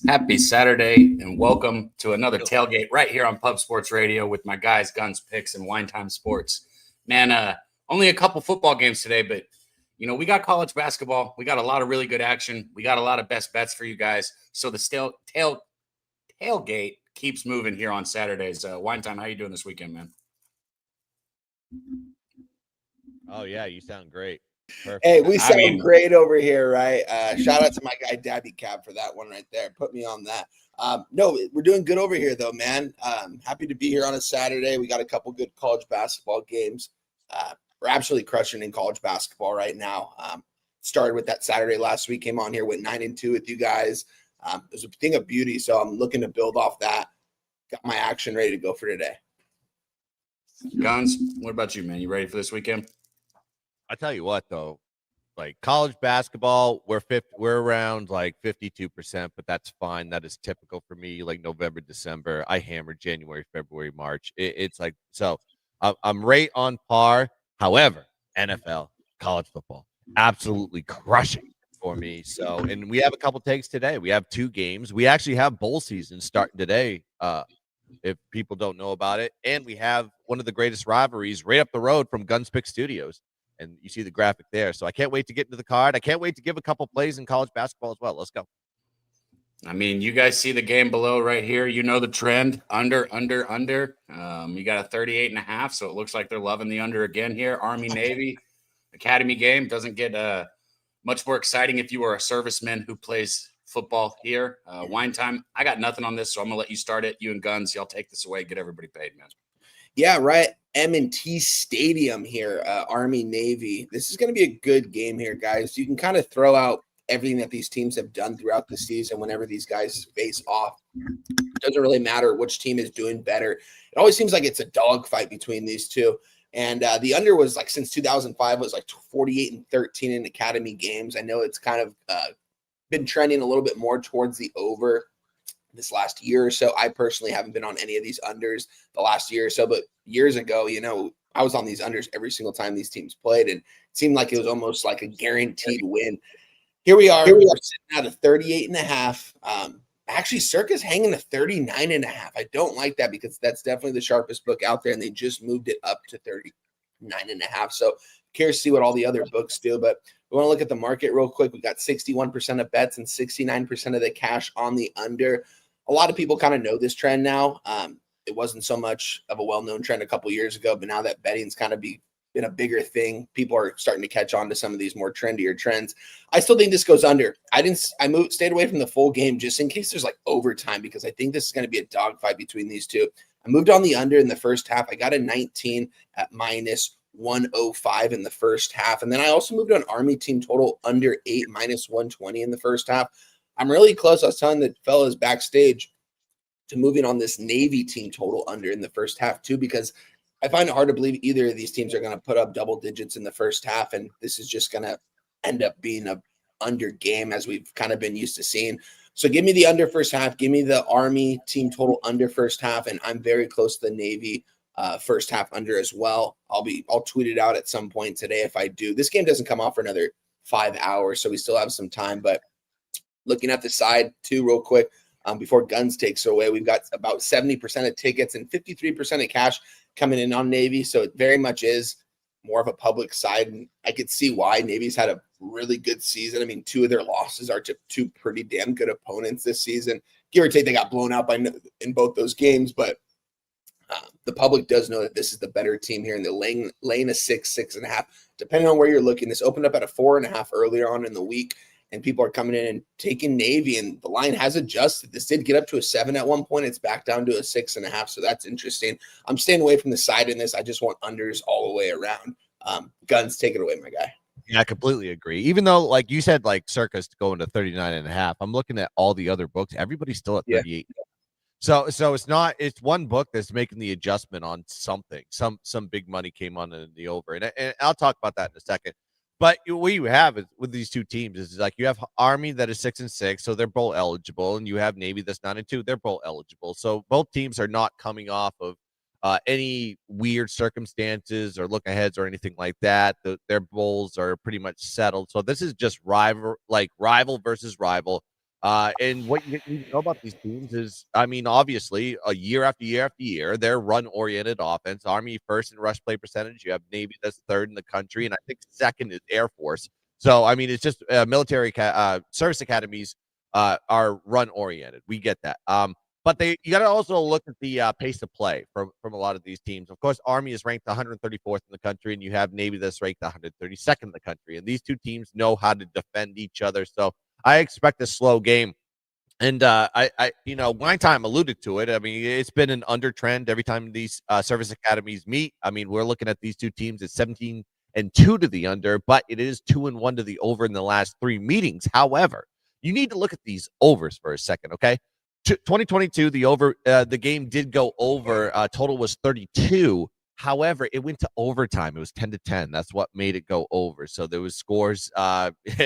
Happy Saturday and welcome to another tailgate right here on Pub Sports Radio with my guys, Guns, Picks, and Wine Time Sports. Man, only a couple football games today, but we got college basketball. We got a lot of really good action. We got a lot of best bets for you guys. So the tailgate keeps moving here on Saturdays. Wine Time, how you doing this weekend, man? Oh yeah, you sound great. Perfect. Hey, we sound great over here, right? Shout out to my guy Daby Cab for that one right there. Put me on that. No, we're doing good over here though, man. Happy to be here on a Saturday. We got a couple good college basketball games. We're absolutely crushing in college basketball right now. Started with that Saturday last week. Came on here, went 9-2 with you guys. It was a thing of beauty, so I'm looking to build off that. Got my action ready to go for today. Guns, what about you, man? You ready for this weekend? I tell you what, though, like college basketball, we're around like 52%, but that's fine. That is typical for me. Like November, December, I hammer January, February, March. It's like so. I'm right on par. However, NFL, college football, absolutely crushing for me. So, and we have a couple takes today. We have 2 games. We actually have bowl season starting today. If people don't know about it, and we have one of the greatest rivalries right up the road from Guns Pick Studios. And you see the graphic there. So I can't wait to get into the card. I can't wait to give a couple plays in college basketball as well. Let's go. I mean, you guys see the game below right here. You know the trend. Under. You got a 38.5, so it looks like they're loving the under again here. Army-Navy Academy game doesn't get much more exciting if you are a serviceman who plays football here. Wine Time, I got nothing on this, so I'm going to let you start it. You and Guns, y'all take this away. Get everybody paid, man. Yeah, right. M&T Stadium here, Army-Navy. This is going to be a good game here, guys. You can kind of throw out everything that these teams have done throughout the season whenever these guys face off. It doesn't really matter which team is doing better. It always seems like it's a dogfight between these two. And the under was like since 2005 was like 48-13 in Academy games. I know it's kind of been trending a little bit more towards the over this last year or so. I personally haven't been on any of these unders the last year or so, but years ago, I was on these unders every single time these teams played, and it seemed like it was almost like a guaranteed win. Here we are. We're sitting at a 38.5. Actually, Circa's hanging a 39.5. I don't like that because that's definitely the sharpest book out there, and they just moved it up to 39.5. So curious to see what all the other books do, but we want to look at the market real quick. We got 61% of bets and 69% of the cash on the under. A lot of people kind of know this trend now. It wasn't so much of a well-known trend a couple years ago, but now that betting's kind of been a bigger thing, people are starting to catch on to some of these more trendier trends. I still think this goes under. Stayed away from the full game just in case there's like overtime, because I think this is going to be a dogfight between these two. I moved on the under in the first half. I got a 19 at minus 105 in the first half. And then I also moved on Army team total under 8 minus 120 in the first half. I'm really close. I was telling the fellas backstage to moving on this Navy team total under in the first half too, because I find it hard to believe either of these teams are going to put up double digits in the first half. And this is just going to end up being a under game as we've kind of been used to seeing. So give me the under first half. Give me the Army team total under first half. And I'm very close to the Navy first half under as well. I'll tweet it out at some point today if I do. This game doesn't come off for another 5 hours, so we still have some time. But looking at the side too real quick before Guns takes away, we've got about 70% of tickets and 53% of cash coming in on Navy. So it very much is more of a public side. And I could see why. Navy's had a really good season. I mean, 2 of their losses are to 2 pretty damn good opponents this season. Give or take, they got blown out in both those games, but the public does know that this is the better team here, and they're laying a 6.5. Depending on where you're looking, this opened up at a 4.5 earlier on in the week, and people are coming in and taking Navy, and the line has adjusted. This did get up to a 7 at one point. It's back down to a 6.5, so that's interesting. I'm staying away from the side in this. I just want unders all the way around. Guns, take it away, my guy. Yeah, I completely agree. Even though, like you said, like Circa's going to 39.5, I'm looking at all the other books. Everybody's still at 38. Yeah. So it's one book that's making the adjustment on something. Some big money came on in the over, and I'll talk about that in a second. But what you have is with these two teams is like you have Army that is 6-6, so they're bowl eligible, and you have Navy that's 9-2, they're bowl eligible. So both teams are not coming off of any weird circumstances or look aheads or anything like that. Their bowls are pretty much settled. So this is just rival versus rival. And what you need to know about these teams is, I mean, obviously, year after year after year, they're run-oriented offense. Army first in rush play percentage. You have Navy that's third in the country, and I think second is Air Force. So, I mean, it's just military service academies are run-oriented. We get that. But you got to also look at the pace of play from a lot of these teams. Of course, Army is ranked 134th in the country, and you have Navy that's ranked 132nd in the country. And these two teams know how to defend each other. So I expect a slow game. And Wine Time alluded to it. I mean, it's been an under trend every time these service academies meet. I mean, we're looking at these two teams at 17-2 to the under, but it is 2-1 to the over in the last 3 meetings. However, you need to look at these overs for a second, okay? 2022, the game did go over. Total was 32. However, it went to overtime. It was 10-10. That's what made it go over. So there was scores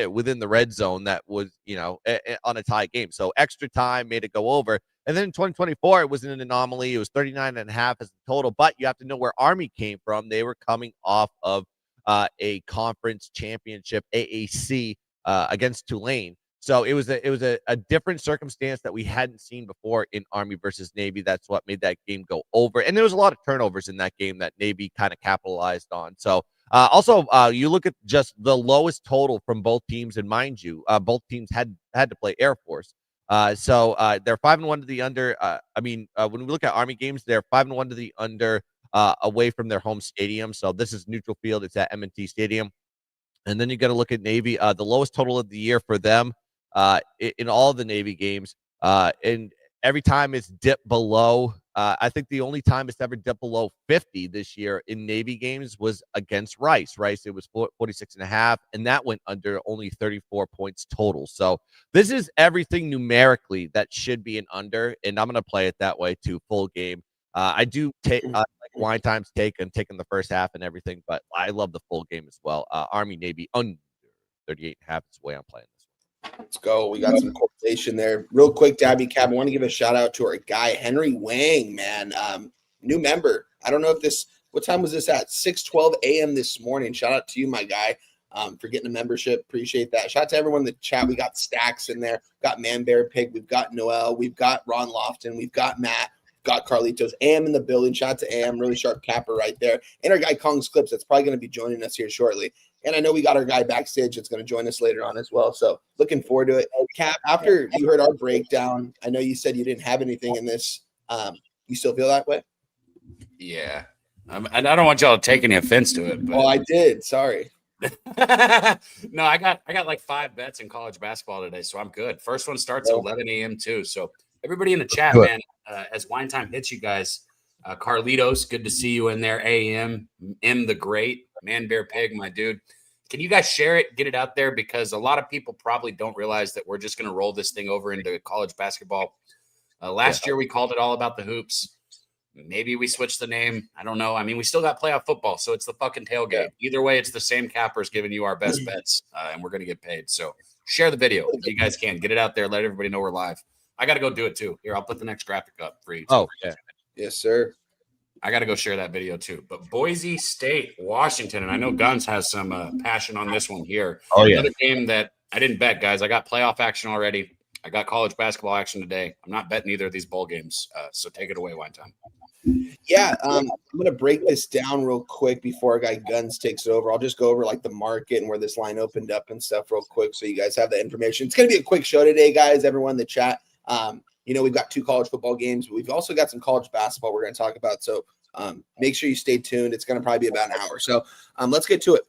within the red zone that was, on a tie game. So extra time made it go over. And then in 2024, it was an anomaly. It was 39.5 as the total. But you have to know where Army came from. They were coming off of a conference championship, AAC, against Tulane. So it was a different circumstance that we hadn't seen before in Army versus Navy. That's what made that game go over. And there was a lot of turnovers in that game that Navy kind of capitalized on. So also, you look at just the lowest total from both teams, and mind you, both teams had to play Air Force. So they're 5-1 to the under. When we look at Army games, they're 5-1 to the under away from their home stadium. So this is neutral field. It's at M&T Stadium. And then you got to look at Navy. The lowest total of the year for them in all the Navy games. And every time it's dipped below, I think the only time it's ever dipped below 50 this year in Navy games was against Rice. Rice, it was 46.5, and that went under only 34 points total. So this is everything numerically that should be an under, and I'm going to play it that way too, full game. I do take like Wine Time's take and taking the first half and everything, but I love the full game as well. Army Navy under 38.5 is the way I'm playing this. Let's go. We got some correlation there. Real quick, Daby Cab, I want to give a shout out to our guy, Henry Wang, man. New member. I don't know if what time was this at? 6:12 a.m. this morning. Shout out to you, my guy, for getting a membership. Appreciate that. Shout out to everyone in the chat. We got Stacks in there. We've got Man Bear Pig. We've got Noel. We've got Ron Lofton. We've got Matt. We've got Carlitos. Am in the building. Shout out to Am. Really sharp capper right there. And our guy, Kong's Clips, that's probably going to be joining us here shortly. And I know we got our guy backstage that's going to join us later on as well. So looking forward to it. Cap, after you heard our breakdown, I know you said you didn't have anything in this. You still feel that way? Yeah. I don't want y'all to take any offense to it. But... Oh, I did. Sorry. No, I got like 5 bets in college basketball today, so I'm good. First one starts at 11 a.m. too. So everybody in the chat, man, as Wine Time hits you guys, Carlitos, good to see you in there. AM, M the Great, Man Bear Pig, my dude. Can you guys share it, get it out there? Because a lot of people probably don't realize that we're just going to roll this thing over into college basketball. Last year, we called it All About the Hoops. Maybe we switched the name. I don't know. I mean, we still got playoff football, so it's the fucking tailgate. Yeah. Either way, it's the same cappers giving you our best bets, and we're going to get paid. So share the video if you guys can. Get it out there. Let everybody know we're live. I got to go do it too. Here, I'll put the next graphic up for you. Oh, yeah. Yes, sir. I got to go share that video too. But Boise State, Washington, and I know Guns has some passion on this one here. Oh, yeah. Another game that I didn't bet, guys. I got playoff action already. I got college basketball action today. I'm not betting either of these bowl games. So take it away, Wine Time. Yeah, I'm going to break this down real quick before our guy Guns takes it over. I'll just go over like the market and where this line opened up and stuff real quick so you guys have the information. It's going to be a quick show today, guys, everyone in the chat. We've got 2 college football games, but we've also got some college basketball we're going to talk about. So make sure you stay tuned. It's going to probably be about an hour. So let's get to it.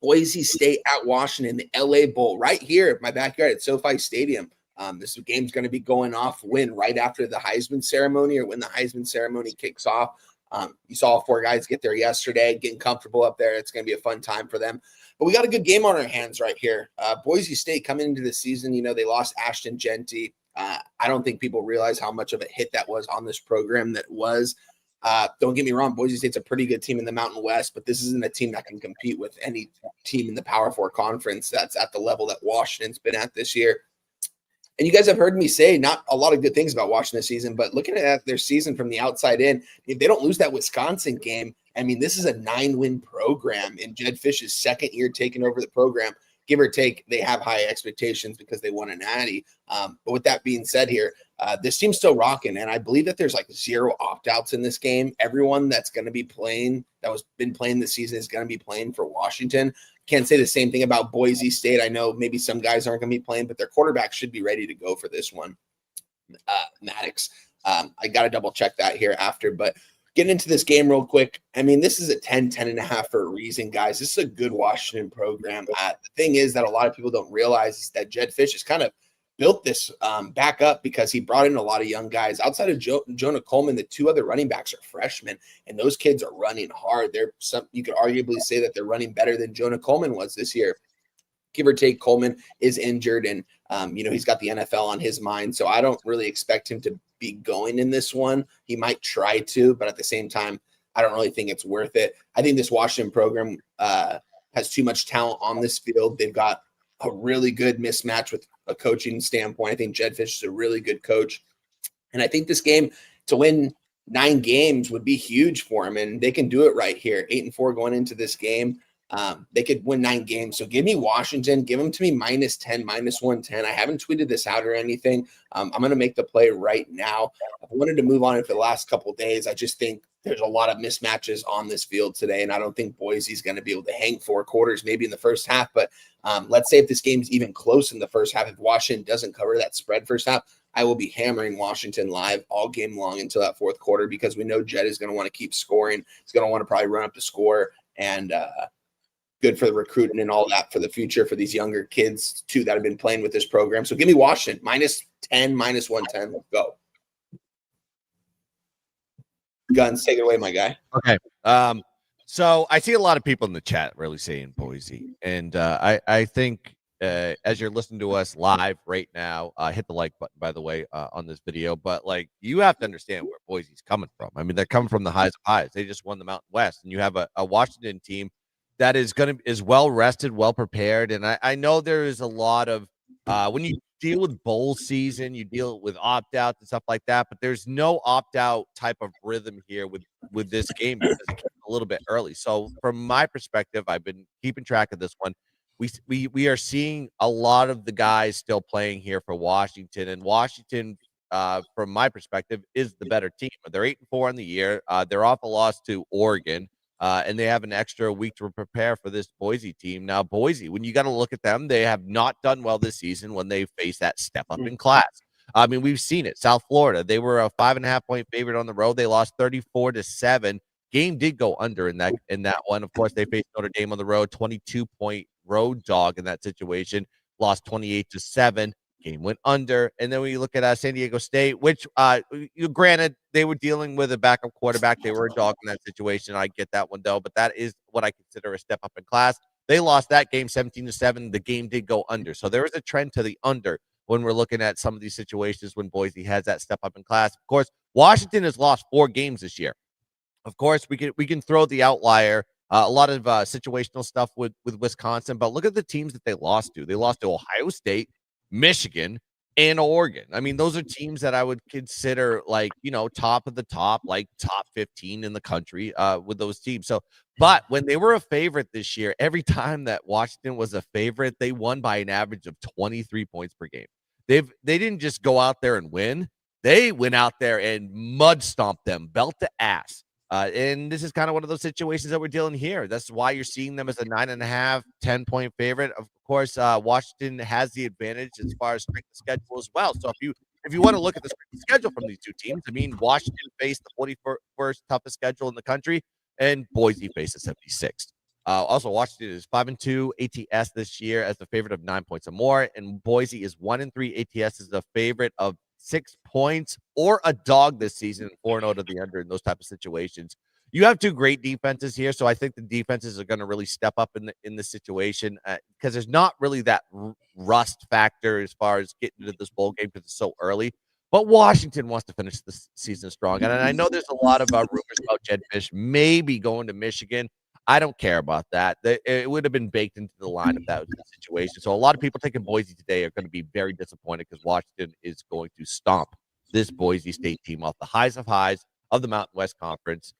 Boise State at Washington, the LA Bowl, right here at my backyard at SoFi Stadium. This game's going to be going off right after the Heisman ceremony or when the Heisman ceremony kicks off. You saw all 4 guys get there yesterday, getting comfortable up there. It's going to be a fun time for them. But we got a good game on our hands right here. Boise State coming into the season, they lost Ashton Genty. I don't think people realize how much of a hit that was on this program that was. Don't get me wrong, Boise State's a pretty good team in the Mountain West, but this isn't a team that can compete with any team in the Power 4 conference that's at the level that Washington's been at this year. And you guys have heard me say not a lot of good things about Washington this season, but looking at their season from the outside in, if they don't lose that Wisconsin game, I mean, this is a 9-win program in Jed Fish's second year taking over the program. give or take, they have high expectations because they won a natty. But with that being said here, this team's still rocking, and I believe that there's like 0 opt-outs in this game. Everyone that's going to be playing, that was been playing this season, is going to be playing for Washington. Can't say the same thing about Boise State. I know maybe some guys aren't going to be playing, but their quarterback should be ready to go for this one. Maddox. I got to double check that here after, but getting into this game real quick. I mean, this is a 10.5 for a reason, guys. This is a good Washington program. The thing is that a lot of people don't realize is that Jedd Fisch has kind of built this back up because he brought in a lot of young guys. Outside of Jonah Coleman, the 2 other running backs are freshmen, and those kids are running hard. You could arguably say that they're running better than Jonah Coleman was this year. Give or take, Coleman is injured, and he's got the NFL on his mind, so I don't really expect him to be going in this one. He might try to, but at the same time, I don't really think it's worth it. I think this Washington program has too much talent on this field. They've got a really good mismatch with a coaching standpoint. I think Jedd Fisch is a really good coach, and I think this game to win 9 games would be huge for him, and they can do it right here. 8-4 going into this game. They could win 9 games. So give me Washington. Give them to me -10, -110. I haven't tweeted this out or anything. I'm going to make the play right now. I wanted to move on it for the last couple of days. I just think there's a lot of mismatches on this field today, and I don't think Boise's going to be able to hang 4 quarters, maybe in the first half. But let's say if this game's even close in the first half, if Washington doesn't cover that spread first half, I will be hammering Washington live all game long until that 4th quarter, because we know Jedd is going to want to keep scoring. He's going to want to probably run up the score, and good for the recruiting and all that for the future for these younger kids too that have been playing with this program. So give me Washington -10, -110. Let's go. Guns, take it away, my guy. Okay. So I see a lot of people in the chat really saying Boise, and I think as you're listening to us live right now, hit the like button, by the way, on this video. But like, you have to understand where Boise's coming from. I mean, they're coming from the highs of highs. They just won the Mountain West, and you have a Washington team that is well rested, well prepared. And I know there is a lot of when you deal with bowl season, you deal with opt-outs and stuff like that, but there's no opt-out type of rhythm here with this game because it came a little bit early. So from my perspective, I've been keeping track of this one. We are seeing a lot of the guys still playing here for Washington, and Washington, from my perspective, is the better team. They're 8-4 in the year. They're off a loss to Oregon. And they have an extra week to prepare for this Boise team. Now, Boise, when you got to look at them, they have not done well this season when they face that step up in class. I mean, we've seen it. South Florida, they were a 5.5-point favorite on the road. They lost 34-7. Game did go under in that one. Of course, they faced Notre Dame on the road, 22-point road dog in that situation, lost 28-7. Game went under. And then when you look at San Diego State, which granted, they were dealing with a backup quarterback. They were a dog in that situation. I get that one, though. But that is what I consider a step up in class. They lost that game 17-7. The game did go under. So there is a trend to the under when we're looking at some of these situations when Boise has that step up in class. Of course, Washington has lost 4 games this year. Of course, we can throw the outlier. A lot of situational stuff with Wisconsin. But look at the teams that they lost to. They lost to Ohio State, Michigan, and Oregon. I mean, those are teams that I would consider like, top of the top, like top 15 in the country with those teams. So, but when they were a favorite this year, every time that Washington was a favorite, they won by an average of 23 points per game. They didn't just go out there and win. They went out there and mud stomped them, belt to ass. And this is kind of one of those situations that we're dealing here. That's why you're seeing them as a 9.5, 10-point favorite. Of course, Washington has the advantage as far as strength of schedule as well. So if you want to look at the strength of schedule from these two teams, I mean, Washington faced the 41st toughest schedule in the country, and Boise faces 76th. Also, Washington is 5-2 ATS this year as the favorite of 9 points or more, and Boise is 1-3 ATS as the favorite of 6 points or a dog this season, 4-0 to the under in those type of situations. You have 2 great defenses here, so I think the defenses are going to really step up in this situation because there's not really that rust factor as far as getting into this bowl game because it's so early. But Washington wants to finish the season strong, and I know there's a lot of rumors about Jedd Fisch maybe going to Michigan. I don't care about that. It would have been baked into the line if that was the situation. So a lot of people taking Boise today are going to be very disappointed because Washington is going to stomp this Boise State team off the highs of highs of the Mountain West Conference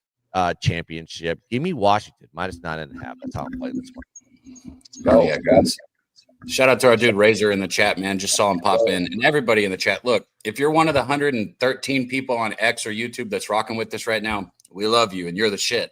championship. Give me Washington -9.5. That's how I'm playing this one. Oh yeah, guys. Shout out to our dude Razor in the chat, man. Just saw him pop in. And everybody in the chat. Look, if you're one of the 113 people on X or YouTube that's rocking with us right now, we love you and you're the shit.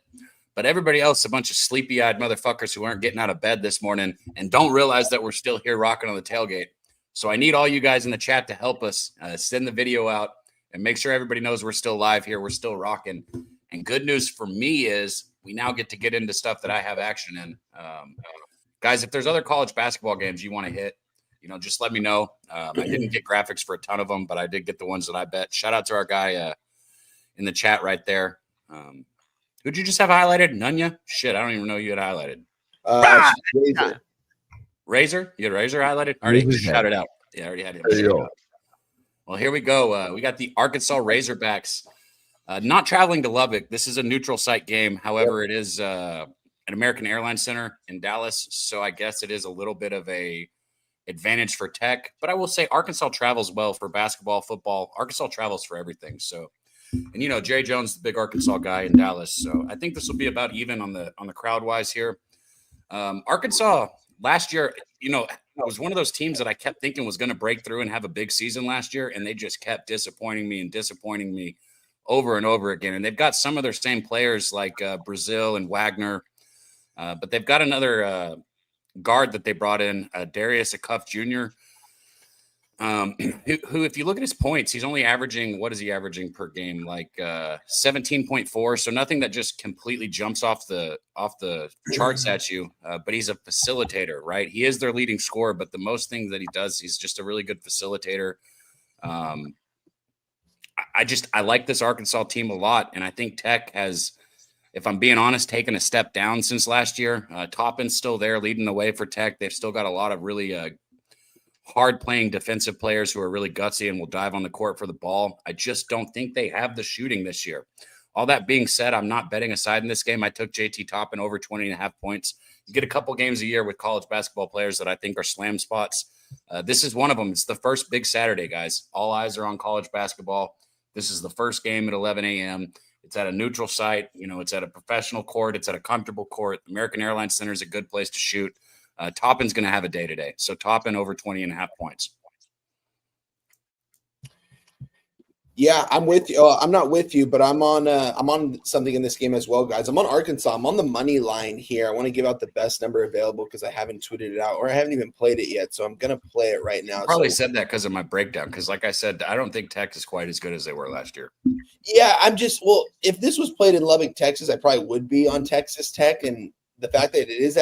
But everybody else, a bunch of sleepy-eyed motherfuckers who aren't getting out of bed this morning and don't realize that we're still here rocking on the tailgate. So I need all you guys in the chat to help us send the video out and make sure everybody knows we're still live here. We're still rocking. And good news for me is we now get into stuff that I have action in. Guys, if there's other college basketball games you want to hit, just let me know. I didn't get graphics for a ton of them, but I did get the ones that I bet. Shout out to our guy in the chat right there. Who'd you just have highlighted? Nunya? Shit, I don't even know you had highlighted. Razor. Razor? You had Razor highlighted? Already shouted out. Yeah, I already had him. Well, here we go. We got the Arkansas Razorbacks not traveling to Lubbock. This is a neutral site game. However, it is an American Airlines Center in Dallas. So I guess it is a little bit of a advantage for Tech. But I will say Arkansas travels well for basketball, football. Arkansas travels for everything. So, and Jerry Jones, the big Arkansas guy in Dallas. So I think this will be about even on the crowd wise here. Arkansas last year, was one of those teams that I kept thinking was going to break through and have a big season last year. And they just kept disappointing me over and over again. And they've got some of their same players like Brazil and Wagner. But they've got another guard that they brought in, Darius Acuff Jr., who, if you look at his points, he's only averaging, what is he averaging per game? Like 17.4. So nothing that just completely jumps off the charts at you. But he's a facilitator, right? He is their leading scorer, but the most thing that he does, he's just a really good facilitator. I like this Arkansas team a lot. And I think Tech has, if I'm being honest, taken a step down since last year. Toppin's still there leading the way for Tech. They've still got a lot of really hard-playing defensive players who are really gutsy and will dive on the court for the ball. I just don't think they have the shooting this year. All that being said, I'm not betting a side in this game. I took JT Toppin over 20.5 points. You get a couple games a year with college basketball players that I think are slam spots. This is one of them. It's the first big Saturday, guys. All eyes are on college basketball. This is the first game at 11 a.m. It's at a neutral site. It's at a professional court. It's at a comfortable court. American Airlines Center is a good place to shoot. Toppin's going to have a day today. So Toppin over 20.5 points. Yeah, I'm with you. I'm not with you, but I'm on something in this game as well, guys. I'm on Arkansas. I'm on the money line here. I want to give out the best number available because I haven't tweeted it out or I haven't even played it yet. So I'm going to play it right now. I probably said that because of my breakdown. Because like I said, I don't think Tech is quite as good as they were last year. Yeah, if this was played in Lubbock, Texas, I probably would be on Texas Tech. And the fact that it is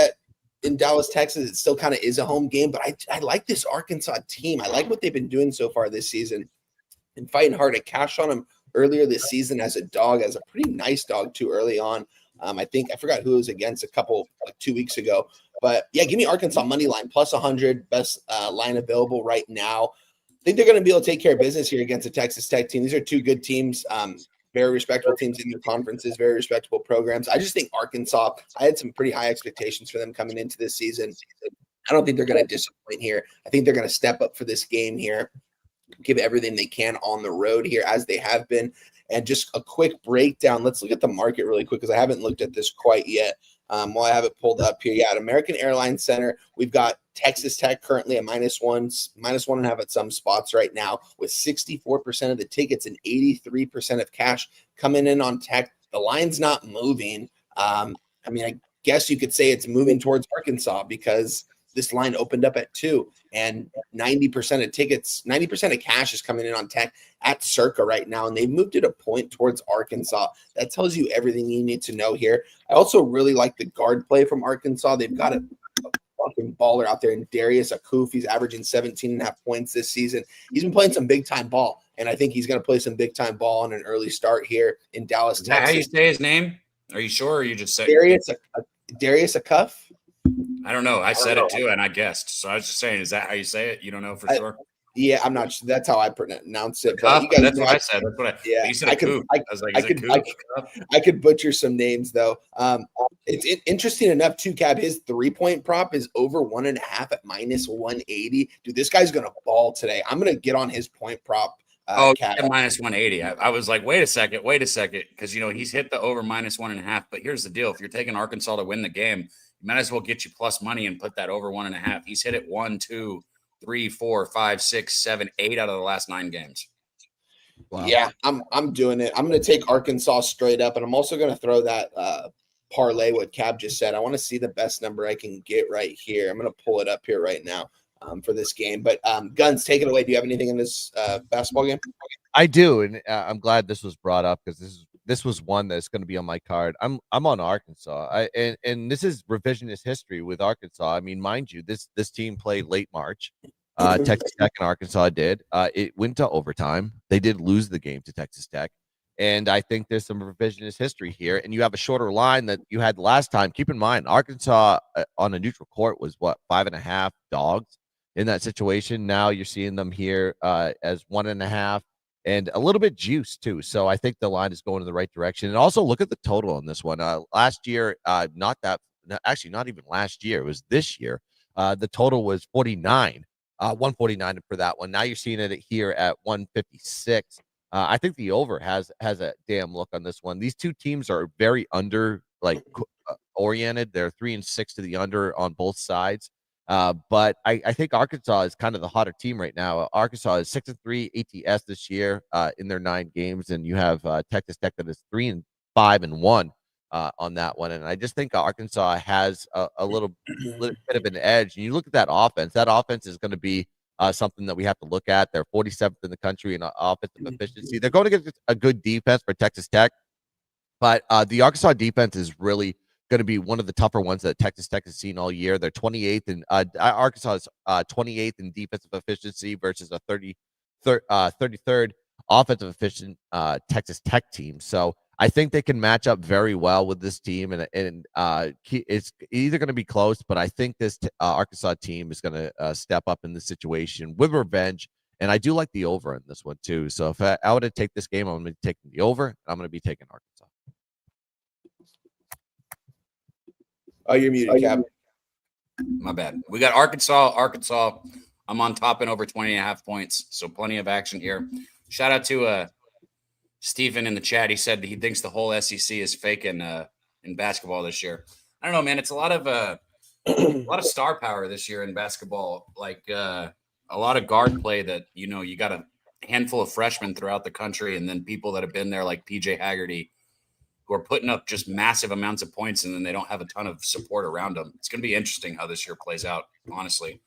in Dallas, Texas, it still kind of is a home game. But I like this Arkansas team. I like what they've been doing so far this season. And fighting hard. I cashed on him earlier this season as a dog, as a pretty nice dog too early on. I forgot who it was against 2 weeks ago. But yeah, give me Arkansas money line plus 100, best line available right now. I think they're going to be able to take care of business here against the Texas Tech team. These are two good teams, very respectable teams in their conferences, very respectable programs. I just think Arkansas, I had some pretty high expectations for them coming into this season. I don't think they're going to disappoint here. I think they're going to step up for this game here. Give everything they can on the road here as they have been. And just a quick breakdown. Let's look at the market really quick because I haven't looked at this quite yet. While I have it pulled up here. Yeah, at American Airlines Center, we've got Texas Tech currently at -1.5 at some spots right now with 64% of the tickets and 83% of cash coming in on Tech. The line's not moving. I guess you could say it's moving towards Arkansas because this line opened up at 2 and 90% of tickets, 90% of cash is coming in on Tech at Circa right now. And they've moved it a point towards Arkansas. That tells you everything you need to know here. I also really like the guard play from Arkansas. They've got a fucking baller out there in Darius Acuff. He's averaging 17.5 points this season. He's been playing some big time ball. And I think he's going to play some big time ball on an early start here in Dallas, Texas. How do you say his name? Are you sure? Or you just said Darius Acuff? I don't know. I said it too, and I guessed. So I was just saying, is that how you say it? You don't know for sure? Yeah, I'm not sure. That's how I pronounce it. But that's what I said. That's what yeah, you said. I was like, I could butcher some names though. It's interesting enough. Cab, his 3-point prop is over 1.5 at -180. Dude, this guy's gonna ball today. I'm gonna get on his point prop. Cap. -180. I was like, wait a second, because he's hit the over -1.5. But here's the deal: if you're taking Arkansas to win the game, might as well get you plus money and put that over 1.5. He's hit it 1, 2, 3, 4, 5, 6, 7, 8 out of the last 9 games. Wow. Yeah, I'm doing it. I'm going to take Arkansas straight up, and I'm also going to throw that parlay what Cab just said. I want to see the best number I can get right here. I'm going to pull it up here right now for this game. But Guns, take it away. Do you have anything in this basketball game? I do, and I'm glad this was brought up because this was one that's going to be on my card. I'm on Arkansas, and this is revisionist history with Arkansas. I mean, mind you, this team played late March. Texas Tech and Arkansas did. It went to overtime. They did lose the game to Texas Tech. And I think there's some revisionist history here. And you have a shorter line that you had last time. Keep in mind, Arkansas on a neutral court was 5.5 dogs in that situation. Now you're seeing them here as 1.5 and a little bit juice too. So I think the line is going in the right direction. And also look at the total on this one. Last year, not even last year. It was this year. The total was 49. 149 for that one. Now you're seeing it here at 156. I think the over has a damn look on this one. These two teams are very under oriented. They're 3 and 6 to the under on both sides. But I think Arkansas is kind of the hotter team right now. Arkansas is 6 and 3 ATS this year in their 9 games, and you have Texas Tech that is 3 and 5 and 1 on that one. And I just think Arkansas has a little bit of an edge. And you look at that offense. That offense is going to be something that we have to look at. They're 47th in the country in offensive efficiency. They're going to get a good defense for Texas Tech, but the Arkansas defense is really going to be one of the tougher ones that Texas Tech has seen all year. They're 28th, and Arkansas is 28th in defensive efficiency versus a 33rd offensive efficient Texas Tech team. So I think they can match up very well with this team, and it's either going to be close, but I think this Arkansas team is going to step up in this situation with revenge, and I do like the over in this one too. So if I were to take this game, I'm going to be taking the over, and I'm going to be taking Arkansas. Oh, you're muted, Cap. My bad. We got Arkansas. I'm on top and over 20.5 points, so plenty of action here. Shout out to Stephen in the chat. He said he thinks the whole SEC is fake in basketball this year. I don't know, man. It's a lot of star power this year in basketball. Like a lot of guard play that you got a handful of freshmen throughout the country, and then people that have been there like PJ Haggerty, who are putting up just massive amounts of points, and then they don't have a ton of support around them. It's going to be interesting how this year plays out, honestly.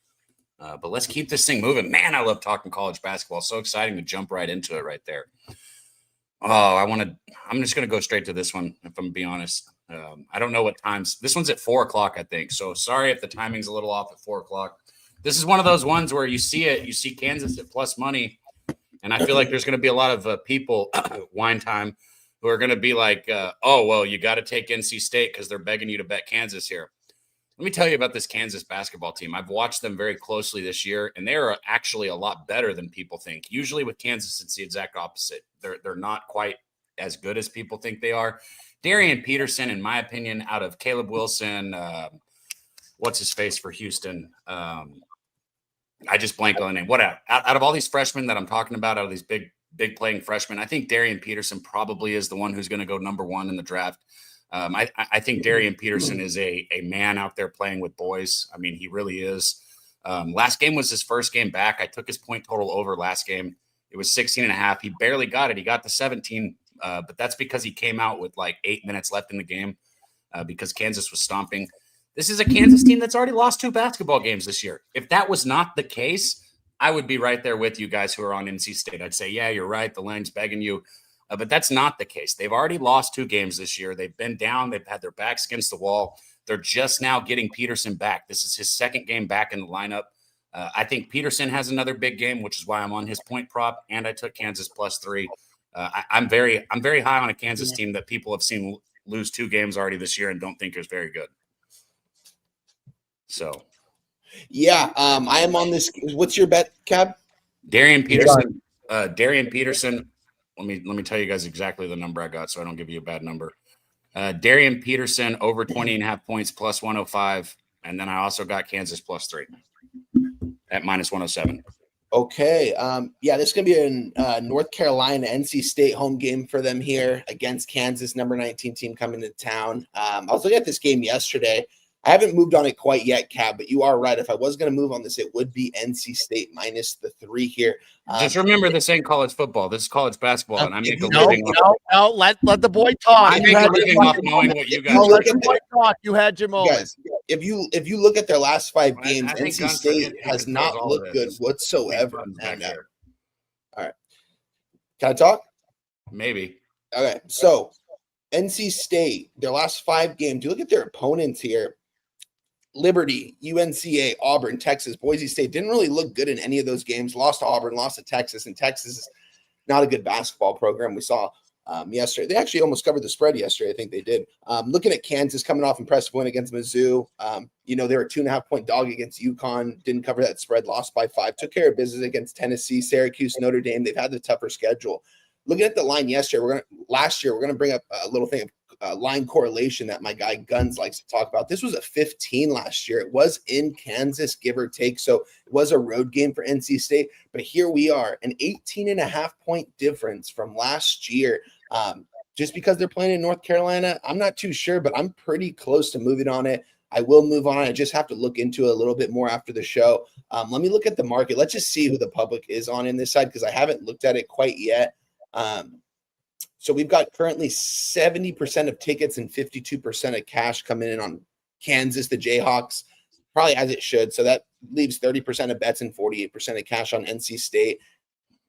But let's keep this thing moving. Man, I love talking college basketball. So exciting to jump right into it right there. Oh, I'm just going to go straight to this one, if I'm going to be honest. I don't know what times. This one's at 4 o'clock, I think. So sorry if the timing's a little off at 4 o'clock. This is one of those ones where you see Kansas at plus money, and I feel like there's going to be a lot of people, wine time, who are going to be like, oh, well, you got to take NC State because they're begging you to bet Kansas here. Let me tell you about this Kansas basketball team. I've watched them very closely this year, and they're actually a lot better than people think. Usually with Kansas, it's the exact opposite. They're not quite as good as people think they are. Darian Peterson, in my opinion, out of Caleb Wilson, what's his face for Houston? I just blanked on the name. Whatever. Out of all these freshmen that I'm talking about, out of these big playing freshmen, I think Darian Peterson probably is the one who's going to go number 1 in the draft. I think Darian Peterson is a man out there playing with boys. I mean, he really is. Last game was his first game back. I took his point total over last game. It was 16.5. He barely got it. He got the 17, but that's because he came out with like 8 minutes left in the game because Kansas was stomping. This is a Kansas team that's already lost 2 basketball games this year. If that was not the case, I would be right there with you guys who are on NC State. I'd say, yeah, you're right. The line's begging you. But that's not the case. They've already lost 2 games this year. They've been down. They've had their backs against the wall. They're just now getting Peterson back. This is his second game back in the lineup. I think Peterson has another big game, which is why I'm on his point prop, and I took Kansas +3. I'm very high on a Kansas team that people have seen lose 2 games already this year and don't think is very good. So, yeah, I am on this. What's your bet, Cab? Darian Peterson. Darian Peterson. Let me tell you guys exactly the number I got so I don't give you a bad number. Darian Peterson over 20.5 points +105. And then I also got Kansas +3 at -107. Okay. Yeah, this is going to be a North Carolina NC State home game for them here against Kansas, number 19 team coming to town. I was looking at this game yesterday. I haven't moved on it quite yet, Cab, but you are right. If I was going to move on this, it would be NC State minus the 3 here. Just remember, this ain't college football. This is college basketball, and I make a No, living. no, let the boy talk. I make a living off knowing what you guys let the boy talk. You had your moment. Guys, if you look at their last 5 games, I think NC State has not looked good whatsoever. And, all right, can I talk? Maybe. Okay, so NC State, their last 5 games. You look at their opponents here. Liberty, UNCA, Auburn, Texas, Boise State didn't really look good in any of those games. Lost to Auburn, lost to Texas, and Texas is not a good basketball program. We saw yesterday. They actually almost covered the spread yesterday. I think they did. Looking at Kansas coming off impressive win against Mizzou. They were a 2.5-point dog against UConn. Didn't cover that spread. Lost by 5. Took care of business against Tennessee, Syracuse, Notre Dame. They've had the tougher schedule. Looking at the line yesterday, we're gonna bring up a little thing of line correlation that my guy Guns likes to talk about. This was a 15 last year. It was in Kansas, give or take. So it was a road game for NC State. But here we are, an 18.5-point difference from last year. Just because they're playing in North Carolina, I'm not too sure, but I'm pretty close to moving on it. I will move on. I just have to look into it a little bit more after the show. Let me look at the market. Let's just see who the public is on in this side because I haven't looked at it quite yet. So we've got currently 70% of tickets and 52% of cash coming in on Kansas, the Jayhawks, probably as it should. So that leaves 30% of bets and 48% of cash on NC State.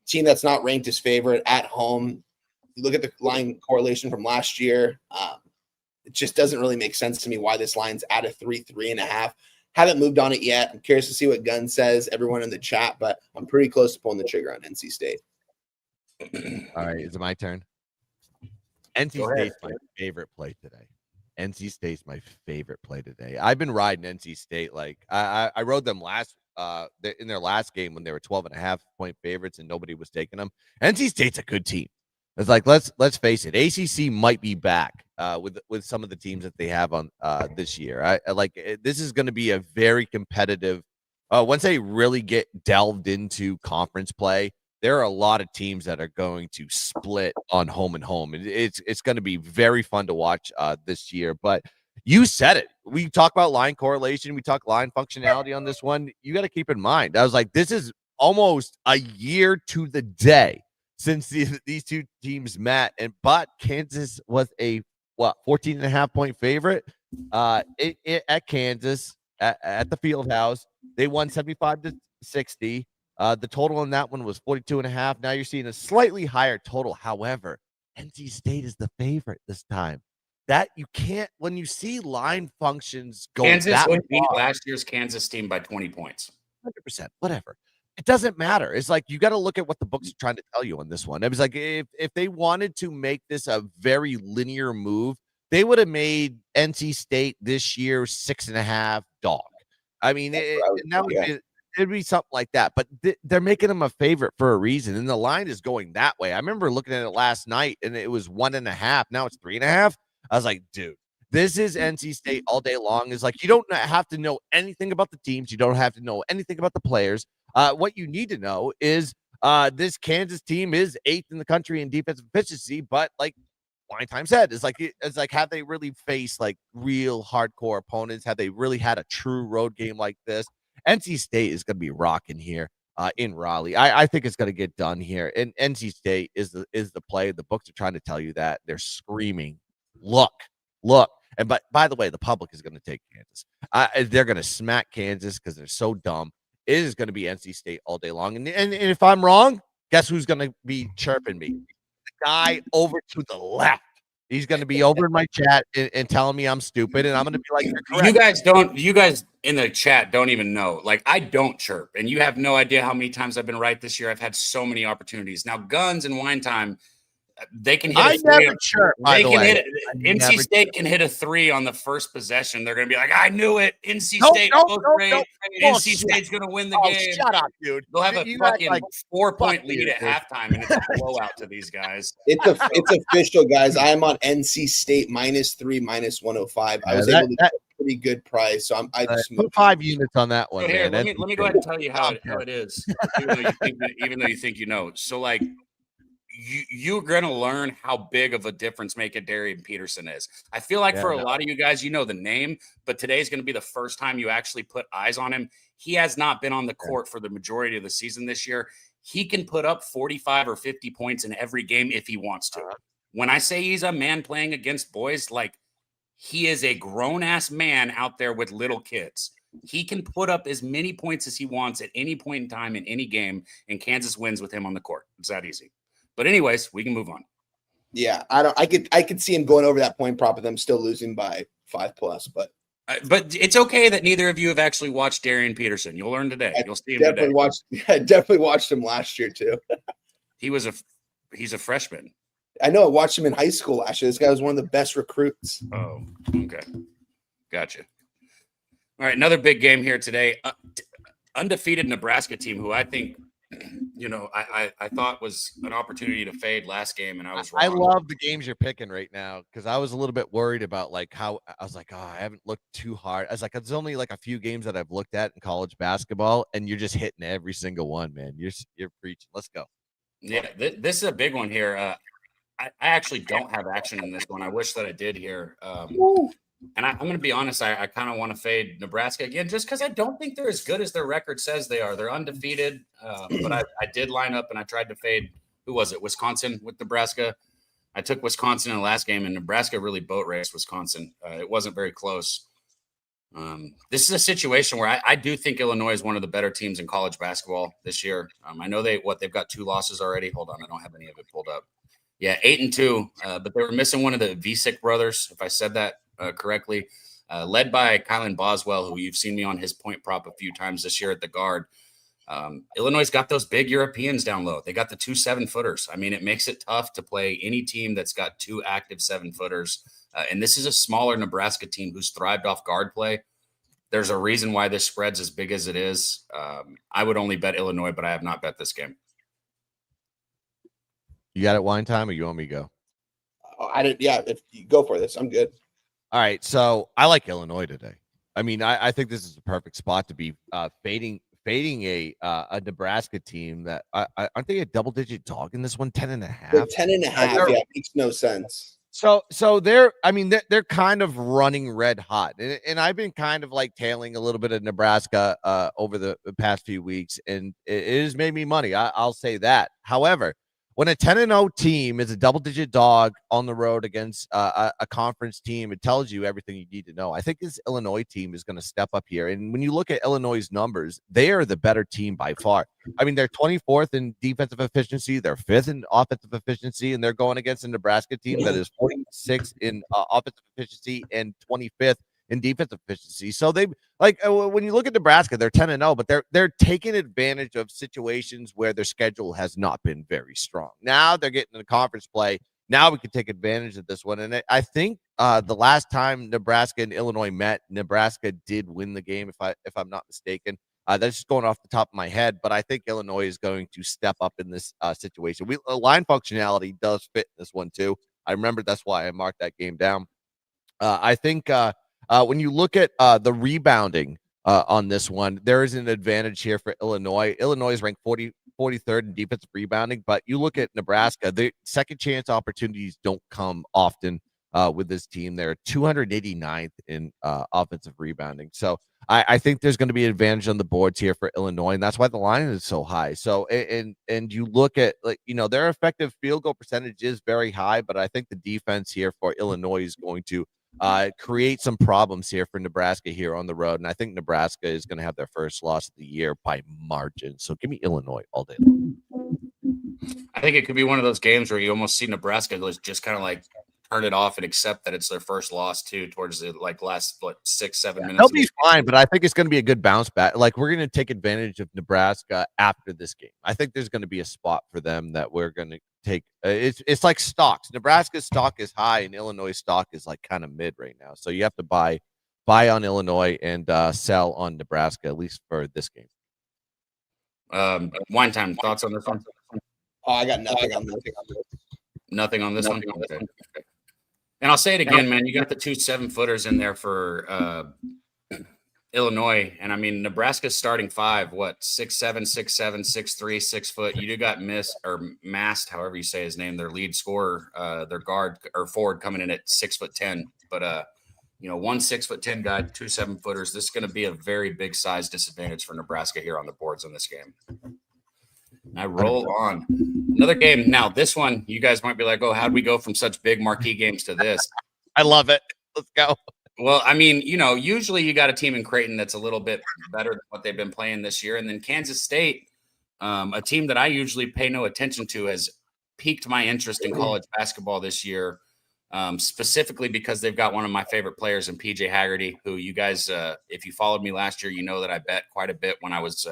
Team that's not ranked as favorite at home. You look at the line correlation from last year. It just doesn't really make sense to me why this line's at a 3.5. Haven't moved on it yet. I'm curious to see what Gunn says, everyone in the chat, but I'm pretty close to pulling the trigger on NC State. All right, is it my turn? NC State's my favorite play today. NC State's my favorite play today. I've been riding NC State. Like I rode them in their last game when they were 12.5-point favorites and nobody was taking them. NC State's a good team. It's like let's face it. ACC might be back with some of the teams that they have on this year. This is going to be a very competitive. Once they really get delved into conference play, there are a lot of teams that are going to split on home and home. It's going to be very fun to watch this year. But you said it. We talk about line correlation. We talk line functionality on this one. You got to keep in mind. I was like, this is almost a year to the day since these two teams met. But Kansas was a 14.5-point favorite at Kansas at the Fieldhouse. They won 75-60. The total on that one was 42.5. Now you're seeing a slightly higher total. However, NC State is the favorite this time. That you can't, when you see line functions go Kansas would beat last year's Kansas team by 20 points. 100%, whatever. It doesn't matter. It's like you got to look at what the books are trying to tell you on this one. It was like if they wanted to make this a very linear move, they would have made NC State this year 6.5 dog. I mean, it'd be something like that, but they're making them a favorite for a reason, and the line is going that way. I remember looking at it last night, and it was 1.5. Now it's 3.5. I was like, dude, this is NC State all day long. It's like you don't have to know anything about the teams. You don't have to know anything about the players. What you need to know is this Kansas team is 8th in the country in defensive efficiency, but like Wine Time said, it's like have they really faced like real hardcore opponents? Have they really had a true road game like this? NC State is going to be rocking here in Raleigh. I think it's going to get done here. And NC State is the play. The books are trying to tell you that. They're screaming, look. And by the way, the public is going to take Kansas. They're going to smack Kansas because they're so dumb. It is going to be NC State all day long. And if I'm wrong, guess who's going to be chirping me? The guy over to the left. He's going to be over in my chat and telling me I'm stupid, and I'm going to be like, "You're correct." You guys in the chat don't even know. Like, I don't chirp, and you have no idea how many times I've been right this year. I've had so many opportunities. Now, Guns and Wine Time, they can hit. I never chirp. By the way, NC State can hit a 3 on the first possession. They're going to be like, "I knew it." NC State, NC State's going to win the game. Shut up, dude. They'll have a fucking 4-point lead at halftime, and it's a blowout to these guys. It's official, guys. I am on NC State -3, -105. I was able to get a pretty good price, so I just put 5 units on that one. Here, let me go ahead and tell you how it is, even though you think you know. So, like, you're going to learn how big of a difference maker Darian Peterson is. I feel like for a lot of you guys, you know the name, but today's going to be the first time you actually put eyes on him. He has not been on the court for the majority of the season this year. He can put up 45 or 50 points in every game if he wants to. When I say he's a man playing against boys, like he is a grown-ass man out there with little kids. He can put up as many points as he wants at any point in time in any game, and Kansas wins with him on the court. It's that easy. But anyways, we can move on. Yeah, I could see him going over that point prop of them still losing by 5+, but it's okay that neither of you have actually watched Darian Peterson. You'll learn today. You'll see him today. I definitely watched him last year too. He's a freshman. I know. I watched him in high school last year. This guy was one of the best recruits. Oh, okay. Gotcha. All right, another big game here today. Undefeated Nebraska team, who I think, I thought was an opportunity to fade last game, and I was wrong. I love the games you're picking right now because I was a little bit worried about how I was like, I haven't looked too hard. I was like, it's only like a few games that I've looked at in college basketball, and you're just hitting every single one, man. You're preaching. Let's go. Yeah, this is a big one here. I actually don't have action in this one. I wish that I did here. And I'm going to be honest, I kind of want to fade Nebraska again just because I don't think they're as good as their record says they are. They're undefeated, but I did line up and I tried to fade, who was it, Wisconsin with Nebraska. I took Wisconsin in the last game, and Nebraska really boat raced Wisconsin. It wasn't very close. This is a situation where I do think Illinois is one of the better teams in college basketball this year. I know they've got 2 losses already. Hold on, I don't have any of it pulled up. Yeah, 8-2, but they were missing one of the Visick brothers, if I said that correctly, led by Kylan Boswell, who you've seen me on his point prop a few times this year at the guard. Illinois got those big Europeans down low. They got the 2 7-footers. I mean, it makes it tough to play any team that's got 2 active 7-footers. And this is a smaller Nebraska team who's thrived off guard play. There's a reason why this spread's as big as it is. I would only bet Illinois, but I have not bet this game. You got it wine time, or you want me to go? I didn't. Yeah, if you go for this, I'm good. All right, so I like Illinois today. I mean, I think this is a perfect spot to be fading a Nebraska team that aren't they a double-digit dog in this one? 10.5. 10.5. Yeah, makes no sense. So they're kind of running red hot, and I've been kind of like tailing a little bit of Nebraska over the past few weeks, and it has made me money. I'll say that. However, when a 10-0 team is a double-digit dog on the road against a conference team, it tells you everything you need to know. I think this Illinois team is going to step up here. And when you look at Illinois' numbers, they are the better team by far. I mean, they're 24th in defensive efficiency. They're 5th in offensive efficiency. And they're going against a Nebraska team that is 46th in offensive efficiency and 25th in defensive efficiency. So they when you look at Nebraska, they're 10-0, but they're taking advantage of situations where their schedule has not been very strong. Now they're getting into conference play. Now we can take advantage of this one. And I think the last time Nebraska and Illinois met, Nebraska did win the game, if I'm not mistaken. That's just going off the top of my head, but I think Illinois is going to step up in this situation. Line functionality does fit in this one too. I remember that's why I marked that game down. I think when you look at the rebounding on this one, there is an advantage here for Illinois. Illinois is ranked 43rd in defensive rebounding, but you look at Nebraska, the second chance opportunities don't come often with this team. They're 289th in offensive rebounding. So I think there's going to be an advantage on the boards here for Illinois, and that's why the line is so high. So and you look at their effective field goal percentage is very high, but I think the defense here for Illinois is going to create some problems here for Nebraska here on the road. And I think Nebraska is going to have their first loss of the year by margin. So give me Illinois all day long. I think it could be one of those games where you almost see Nebraska just kind of like turn it off and accept that it's their first loss too towards the last 6-7 minutes. They'll be fine, but I think it's going to be a good bounce back. Like we're going to take advantage of Nebraska after this game. I think there's going to be a spot for them that we're going to take. It's like stocks. Nebraska's stock is high and Illinois stock is like kind of mid right now. So you have to buy on Illinois and sell on Nebraska, at least for this game. Wine time. Thoughts on this one? Oh, I got nothing on this. Nothing on this one? Okay. And I'll say it again, man. You got the 2 7-footers in there for Illinois, and I mean Nebraska's starting five. What 6'7", 6'7", 6'3", 6 foot. You do got Mast, however you say his name. Their lead scorer, their guard or forward coming in at 6'10". But one 6'10" guy, 2 7-footers. This is going to be a very big size disadvantage for Nebraska here on the boards in this game. And I roll on another game. Now this one, you guys might be like, "Oh, how'd we go from such big marquee games to this?" I love it. Let's go. Well, I mean, usually you got a team in Creighton that's a little bit better than what they've been playing this year. And then Kansas State, a team that I usually pay no attention to, has piqued my interest in college basketball this year, specifically because they've got one of my favorite players in PJ Haggerty, who you guys, if you followed me last year, you know that I bet quite a bit when I was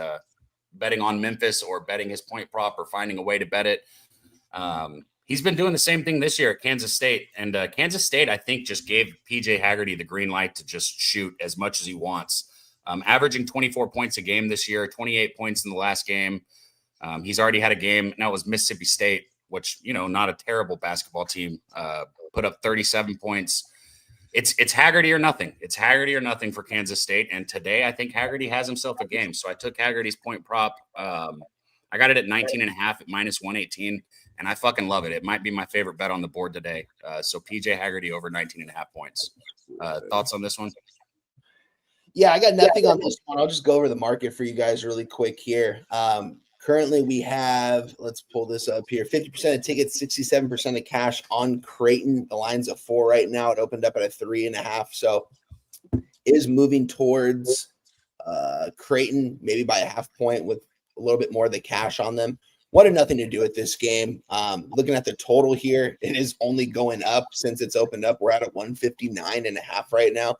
betting on Memphis or betting his point prop or finding a way to bet it. He's been doing the same thing this year at Kansas State. And Kansas State, I think, just gave PJ Haggerty the green light to just shoot as much as he wants. Averaging 24 points a game this year, 28 points in the last game. He's already had a game. Now it was Mississippi State, which, not a terrible basketball team, put up 37 points. It's Haggerty or nothing. It's Haggerty or nothing for Kansas State. And today I think Haggerty has himself a game. So I took Haggerty's point prop. I got it at 19.5 at -118. And I fucking love it. It might be my favorite bet on the board today. So PJ Haggerty over 19.5 points. Thoughts on this one? Yeah, I got nothing on this one. I'll just go over the market for you guys really quick here. Currently, we have, let's pull this up here, 50% of tickets, 67% of cash on Creighton. The line's at 4 right now. It opened up at a 3.5. So it is moving towards Creighton, maybe by a half point with a little bit more of the cash on them. Wanted nothing to do with this game. Looking at the total here, it is only going up since it's opened up. We're at a 159.5 right now.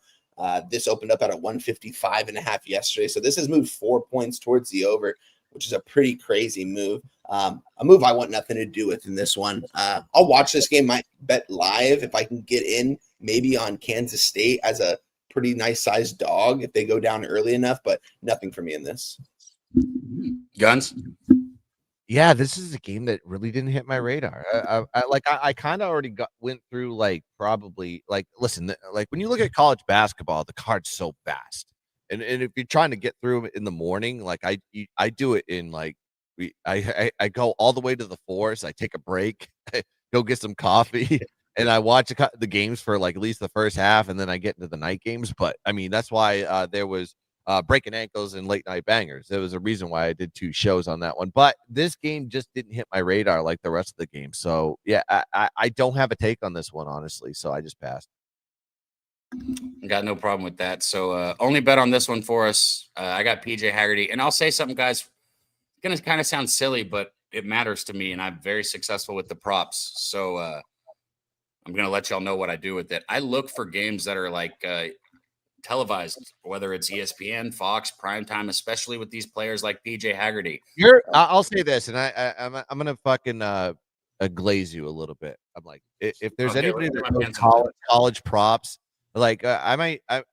This opened up at a 155.5 yesterday. So this has moved 4 points towards the over, which is a pretty crazy move. A move I want nothing to do with in this one. I'll watch this game, might bet live if I can get in maybe on Kansas State as a pretty nice sized dog if they go down early enough, but nothing for me in this. Guns? Yeah, this is a game that really didn't hit my radar. I kind of already went through listen, when you look at college basketball, the card's so vast, and if you're trying to get through in the morning, I do it in I go all the way to the 4s. I take a break, go get some coffee, and I watch the games for at least the first half, and then I get into the night games. But I mean, that's why there was. Breaking ankles and late night bangers. There was a reason why I did 2 shows on that one, but this game just didn't hit my radar like the rest of the game. So yeah, I don't have a take on this one, honestly. So I just passed. Got no problem with that. So only bet on this one for us. I got PJ Haggerty, and I'll say something, guys. It's going to kind of sound silly, but it matters to me, and I'm very successful with the props. So I'm going to let y'all know what I do with it. I look for games that are televised, whether it's ESPN, Fox, primetime, especially with these players like PJ Haggerty. I'll say this, and I'm gonna fucking glaze you a little bit. I'm like, if there's anybody that knows college props,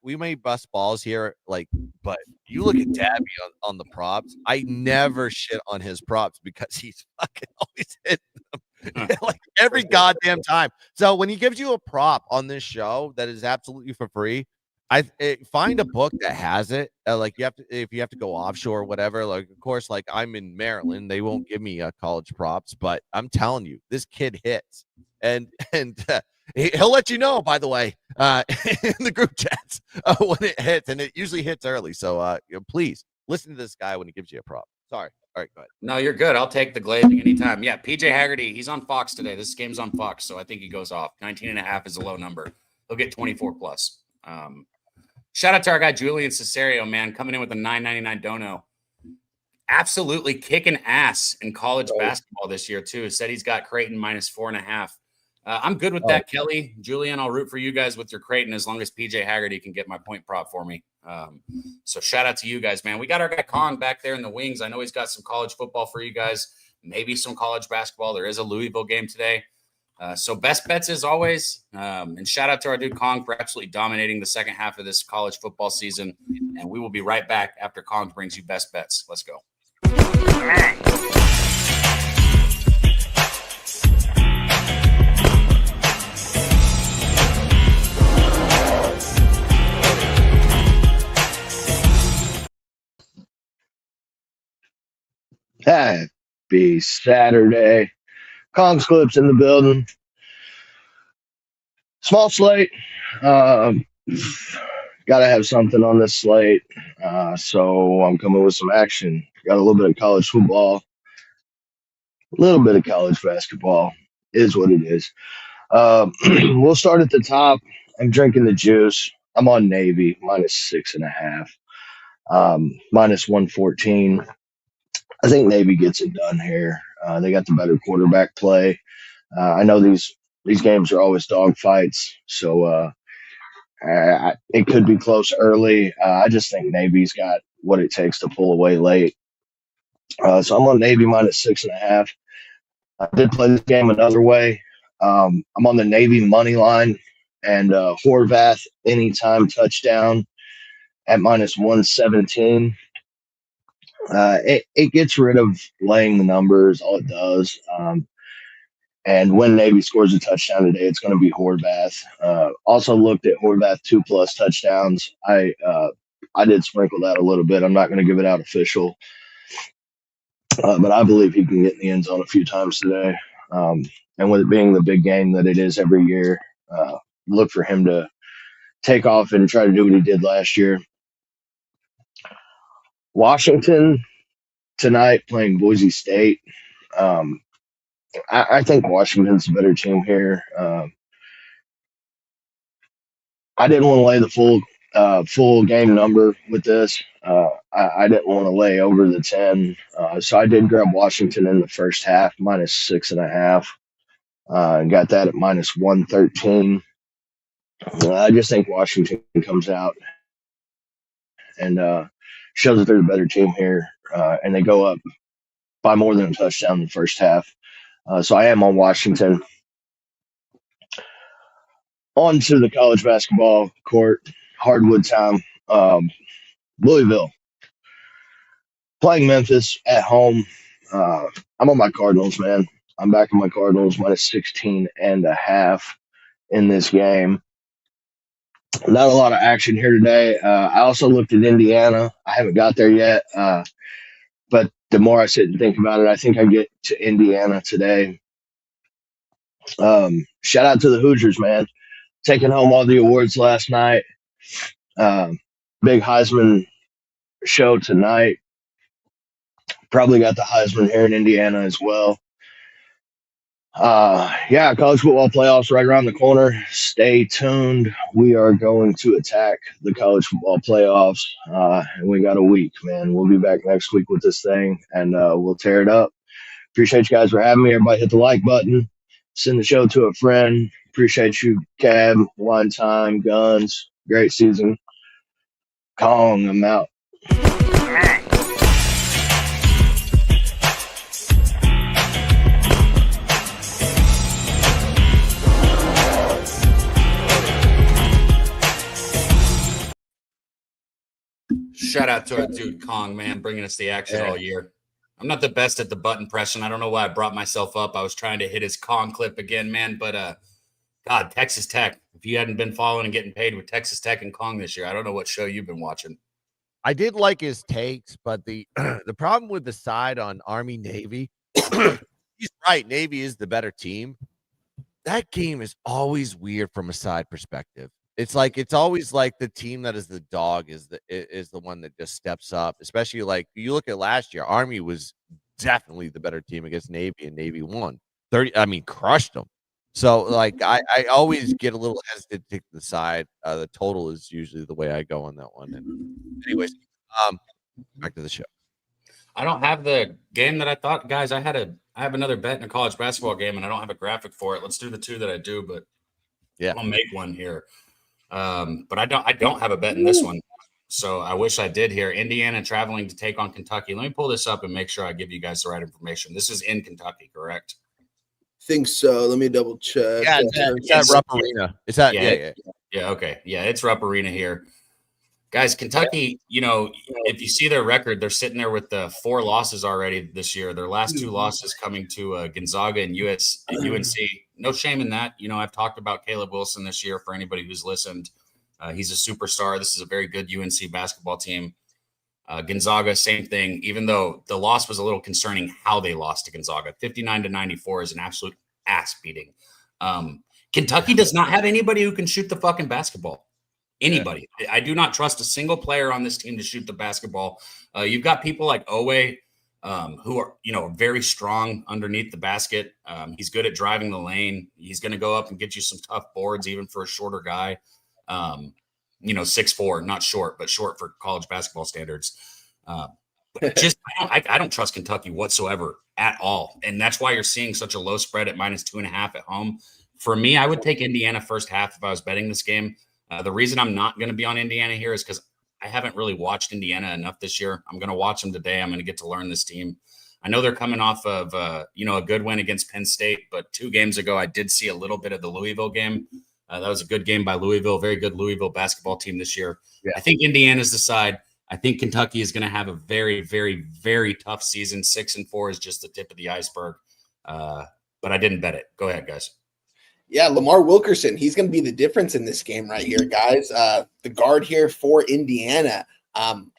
we may bust balls here, but you look at Daby on the props. I never shit on his props because he's fucking always hitting them every goddamn time. So when he gives you a prop on this show that is absolutely for free, find a book that has it. If you have to go offshore or whatever. Of course, I'm in Maryland, they won't give me college props, but I'm telling you, this kid hits, and he'll let you know. By the way, in the group chats when it hits, and it usually hits early. So please listen to this guy when he gives you a prop. Sorry. All right, go ahead. No, you're good. I'll take the glazing anytime. Yeah, PJ Haggerty, he's on Fox today. This game's on Fox, so I think he goes off. 19.5 is a low number. He'll get 24 plus. Shout out to our guy Julian Cesario, man, coming in with a $9.99 dono. Absolutely kicking ass in college basketball this year, too. Said he's got Creighton -4.5. I'm good with that, Kelly. Julian, I'll root for you guys with your Creighton as long as PJ Haggerty can get my point prop for me. So shout out to you guys, man. We got our guy Kong back there in the wings. I know he's got some college football for you guys, maybe some college basketball. There is a Louisville game today. So best bets as always. And shout out to our dude Kong for absolutely dominating the second half of this college football season. And we will be right back after Kong brings you best bets. Let's go. Happy Saturday. Kong's Clips in the building. Small slate. Um, Got to have something on this slate. So I'm coming with some action. Got a little bit of college football, a little bit of college basketball. Is what it is. We'll start at the top. I'm drinking the juice. I'm on Navy -6.5. -114. I think Navy gets it done here. They got the better quarterback play. I know these games are always dog fights, so it could be close early. I just think Navy's got what it takes to pull away late. So I'm on Navy -6.5. I did play this game another way. I'm on the Navy money line and Horvath anytime touchdown at -117. It gets rid of laying the numbers, all it does. And when Navy scores a touchdown today, it's going to be Horvath. Also looked at Horvath 2+ touchdowns. I did sprinkle that a little bit. I'm not going to give it out official, but I believe he can get in the end zone a few times today. And with it being the big game that it is every year, look for him to take off and try to do what he did last year. Washington tonight playing Boise State. I think Washington's a better team here. I didn't want to lay the full game number with this. I didn't want to lay over the 10, so I did grab Washington in the first half -6.5. Got that at -113. I just think Washington comes out and shows that they're the better team here, and they go up by more than a touchdown in the first half. So I am on Washington. On to the college basketball court, hardwood time. Louisville playing Memphis at home. I'm on my Cardinals, man. I'm back on my Cardinals -16.5 in this game. Not a lot of action here today. I also looked at Indiana. I haven't got there yet, but the more I sit and think about it, I think I get to Indiana today. Shout out to the Hoosiers, man. Taking home all the awards last night. Big Heisman show tonight. Probably got the Heisman here in Indiana as well. College football playoffs right around the corner. Stay tuned. We are going to attack the college football playoffs. And we got a week, man. We'll be back next week with this thing, and we'll tear it up. Appreciate you guys for having me. Everybody hit the like button. Send the show to a friend. Appreciate you, Cab, Wine Time, Guns. Great season. Kong, I'm out. Shout out to our dude Kong, man, bringing us the action all year. I'm not the best at the button pressing. I don't know why I brought myself up. I was trying to hit his Kong clip again, man. But God, Texas Tech. If you hadn't been following and getting paid with Texas Tech and Kong this year, I don't know what show you've been watching. I did like his takes, but the problem with the side on Army Navy, he's right. Navy is the better team. That game is always weird from a side perspective. It's always like the team that is the dog is the one that just steps up. Especially like you look at last year, Army was definitely the better team against Navy, and Navy won 30. I mean, crushed them. So like I always get a little hesitant to take the side. The total is usually the way I go on that one. And anyways, back to the show. I don't have the game that I thought, guys. I have another bet in a college basketball game, and I don't have a graphic for it. Let's do the two that I do, but yeah, I'll make one here. But I don't have a bet in this one. So I wish I did here. Indiana traveling to take on Kentucky. Let me pull this up and make sure I give you guys the right information. This is in Kentucky, correct? Think so. Let me double check. Yeah, it's at Rupp Arena. It's at yeah. Okay, yeah, it's Rupp Arena here, guys. Kentucky. You know, if you see their record, they're sitting there with the 4 losses already this year. Their last 2 losses coming to Gonzaga and UNC. No shame in that. You know, I've talked about Caleb Wilson this year. For anybody who's listened, he's a superstar. This is a very good UNC basketball team. Gonzaga, same thing, even though the loss was a little concerning how they lost to Gonzaga. 59-94 is an absolute ass beating. Kentucky does not have anybody who can shoot the fucking basketball. Anybody. I do not trust a single player on this team to shoot the basketball. You've got people like Owe, who are, very strong underneath the basket. He's good at driving the lane. He's going to go up and get you some tough boards, even for a shorter guy. 6'4", not short, but short for college basketball standards. I don't trust Kentucky whatsoever at all. And that's why you're seeing such a low spread at -2.5 at home. For me, I would take Indiana first half if I was betting this game. The reason I'm not going to be on Indiana here is because I haven't really watched Indiana enough this year. I'm going to watch them today. I'm going to get to learn this team. I know they're coming off of, a good win against Penn State, but 2 games ago, I did see a little bit of the Louisville game. That was a good game by Louisville, very good Louisville basketball team this year. Yeah. I think Indiana's the side. I think Kentucky is going to have a very, very, very tough season. 6-4 is just the tip of the iceberg. But I didn't bet it. Go ahead, guys. Yeah, Lamar Wilkerson, he's going to be the difference in this game right here, guys. The guard here for Indiana. I'm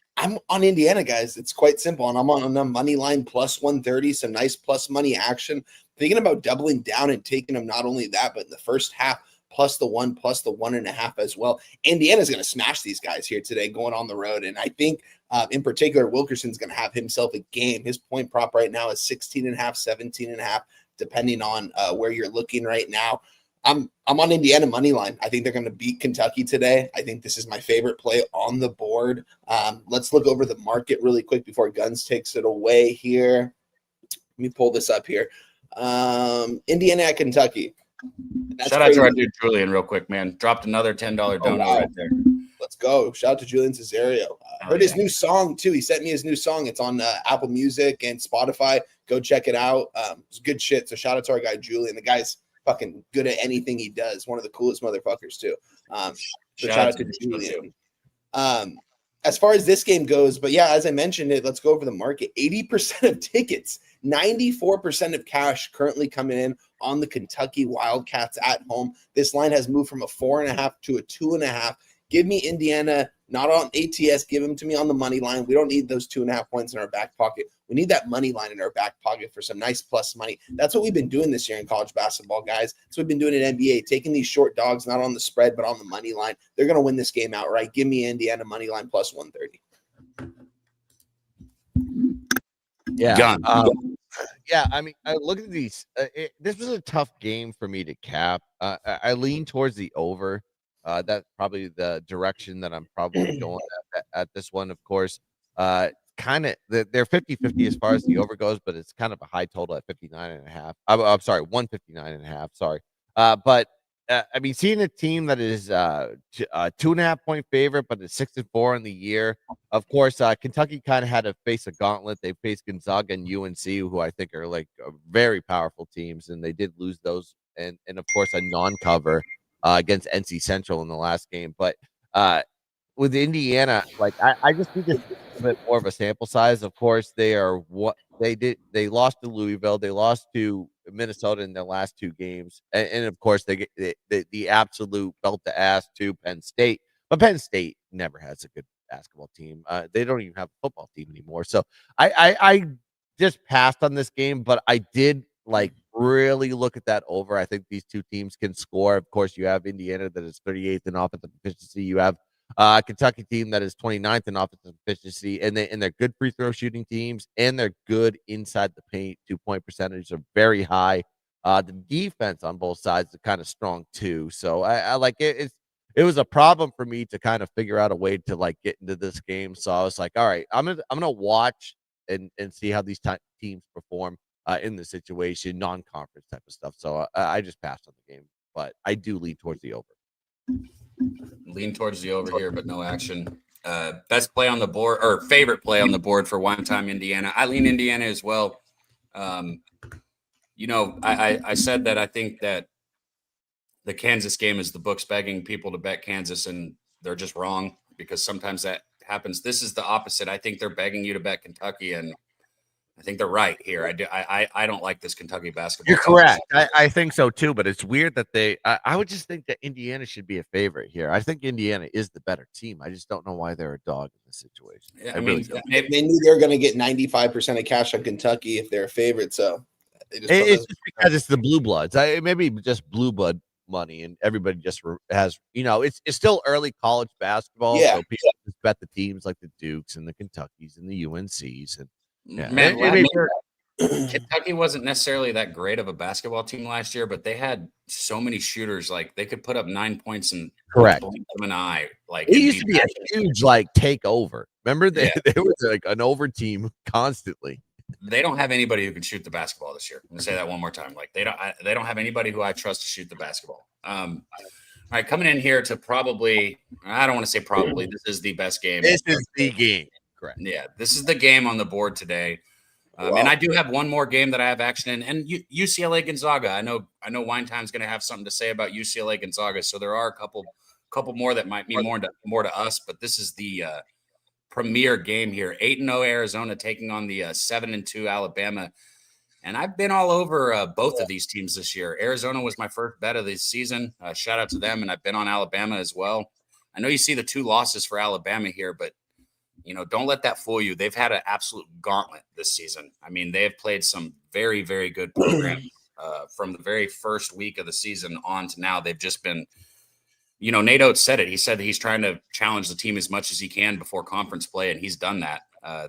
on Indiana, guys. It's quite simple, and I'm on the money line +130, some nice plus money action. Thinking about doubling down and taking them not only that, but in the first half, +1, +1.5 as well. Indiana's going to smash these guys here today going on the road, and I think in particular, Wilkerson's going to have himself a game. His point prop right now is 16.5, 17.5, depending on where you're looking right now. I'm on Indiana money line. I think they're going to beat Kentucky today. I think this is my favorite play on the board. Let's look over the market really quick before Guns takes it away here. Let me pull this up here. Indiana at Kentucky. Shout out to our dude Julian real quick, man. Dropped another $10 donut right there. Let's go. Shout out to Julian Cesario. Heard his new song too. He sent me his new song. It's on Apple Music and Spotify. Go check it out. It's good shit. So shout out to our guy Julian. The guy's fucking good at anything he does. One of the coolest motherfuckers too. So shout out to Julian. As far as this game goes, but yeah, as I mentioned it, let's go over the market. 80% of tickets, 94% of cash currently coming in on the Kentucky Wildcats at home. This line has moved from a 4.5 to a 2.5. Give me Indiana, not on ATS. Give them to me on the money line. We don't need those 2.5 points in our back pocket. We need that money line in our back pocket for some nice plus money. That's what we've been doing this year in college basketball, guys. That's what we've been doing in NBA, taking these short dogs, not on the spread, but on the money line. They're going to win this game outright. Give me Indiana money line +130. Yeah. Yeah, I mean, I look at these. This was a tough game for me to cap. I lean towards the over. That's probably the direction that I'm probably going at this one, of course. Kind of, they're 50-50 as far as the over goes, but it's kind of a high total at 59.5. I'm sorry, 159.5. Sorry. But I mean, seeing a team that is a 2.5 point favorite, but it's 6-4 in the year. Of course, Kentucky kind of had to face a gauntlet. They faced Gonzaga and UNC, who I think are like very powerful teams, and they did lose those. And of course, a non-cover against NC Central in the last game. But with Indiana, like I just need a bit more of a sample size. Of course, they are what they did. They lost to Louisville. They lost to Minnesota in their last 2 games, and of course, they get the absolute belt to ass to Penn State. But Penn State never has a good basketball team. They don't even have a football team anymore. So I just passed on this game, but I did like really look at that over. I think these 2 teams can score. Of course, you have Indiana that is 38th in offensive efficiency. You have Kentucky team that is 29th in offensive efficiency, and they're good free throw shooting teams, and they're good inside the paint. 2-point percentage are very high. The defense on both sides are kind of strong too. So I like it. It was a problem for me to kind of figure out a way to like get into this game. So I was like, all right, I'm gonna watch and see how these teams perform in the situation, non-conference type of stuff. So I just passed on the game, but I do lean towards the over. Lean towards the over here, but no action. Best play on the board, or favorite play on the board for One Time Indiana. I lean Indiana as well. I said that I think that the Kansas game is the books begging people to bet Kansas, and they're just wrong because sometimes that happens. This is the opposite. I think they're begging you to bet Kentucky, and I think they're right here. I don't like this Kentucky basketball. You're correct. I think so too, but it's weird that I would just think that Indiana should be a favorite here. I think Indiana is the better team. I just don't know why they're a dog in this this situation. Yeah, I really don't. They knew they were going to get 95% of cash on Kentucky if they're a favorite. So It's just because it's the blue bloods. Maybe just blue blood money, and everybody just has, it's still early college basketball. Yeah. So people just bet the teams like the Dukes and the Kentuckys and the UNCs. And Man, Kentucky wasn't necessarily that great of a basketball team last year, but they had so many shooters. Like they could put up 9 points and correct blink them an eye. Like it used to be a huge takeover. Remember they was like an over team constantly. They don't have anybody who can shoot the basketball this year. I'm gonna say that one more time. Like they don't have anybody who I trust to shoot the basketball. All right, coming in here to probably, I don't want to say probably, this is the best game. This is the game. Correct. Yeah, this is the game on the board today. And I do have one more game that I have action in, and UCLA Gonzaga. I know Wine Time's going to have something to say about UCLA Gonzaga, so there are a couple more that might mean more to us, but this is the premier game here. 8-0 Arizona taking on the 7-2 Alabama, and I've been all over both of these teams this year. Arizona was my first bet of the season. Shout out to them, and I've been on Alabama as well. I know you see the 2 losses for Alabama here, but don't let that fool you. They've had an absolute gauntlet this season. I mean, they have played some very, very good programs from the very first week of the season on to now. They've just been, Nate Oates said it. He said that he's trying to challenge the team as much as he can before conference play, and he's done that.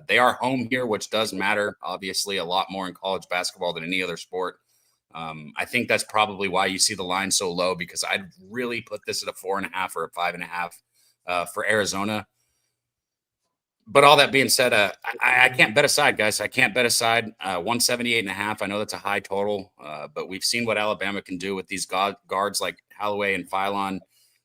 They are home here, which does matter, obviously, a lot more in college basketball than any other sport. I think that's probably why you see the line so low, because I'd really put this at a 4.5 or a 5.5 for Arizona. But all that being said, I can't bet aside, guys. I can't bet aside 178.5. I know that's a high total, but we've seen what Alabama can do with these guards like Holloway and Phylon.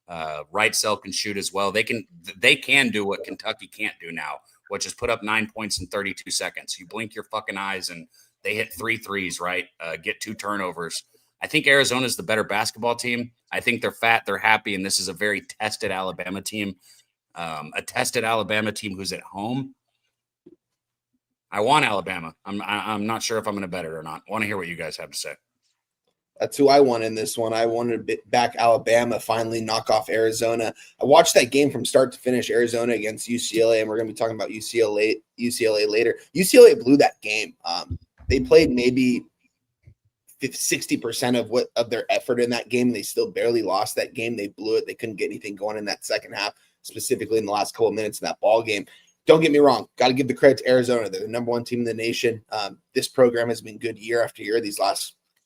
Wrightsell can shoot as well. They can do what Kentucky can't do now, which is put up 9 points in 32 seconds. You blink your fucking eyes and they hit 3 threes, right? Get 2 turnovers. I think Arizona's the better basketball team. I think they're fat, they're happy, and this is a very tested Alabama team. A tested Alabama team who's at home. I want Alabama. I'm not sure if I'm going to bet it or not. I want to hear what you guys have to say. That's who I want in this one. I wanted to back Alabama, finally knock off Arizona. I watched that game from start to finish, Arizona against UCLA, and we're going to be talking about UCLA later. UCLA blew that game. They played maybe 60% of their effort in that game. They still barely lost that game. They blew it. They couldn't get anything going in that second half, specifically in the last couple of minutes of that ball game. Don't get me wrong. Got to give the credit to Arizona. They're the number 1 team in the nation. This program has been good year after year.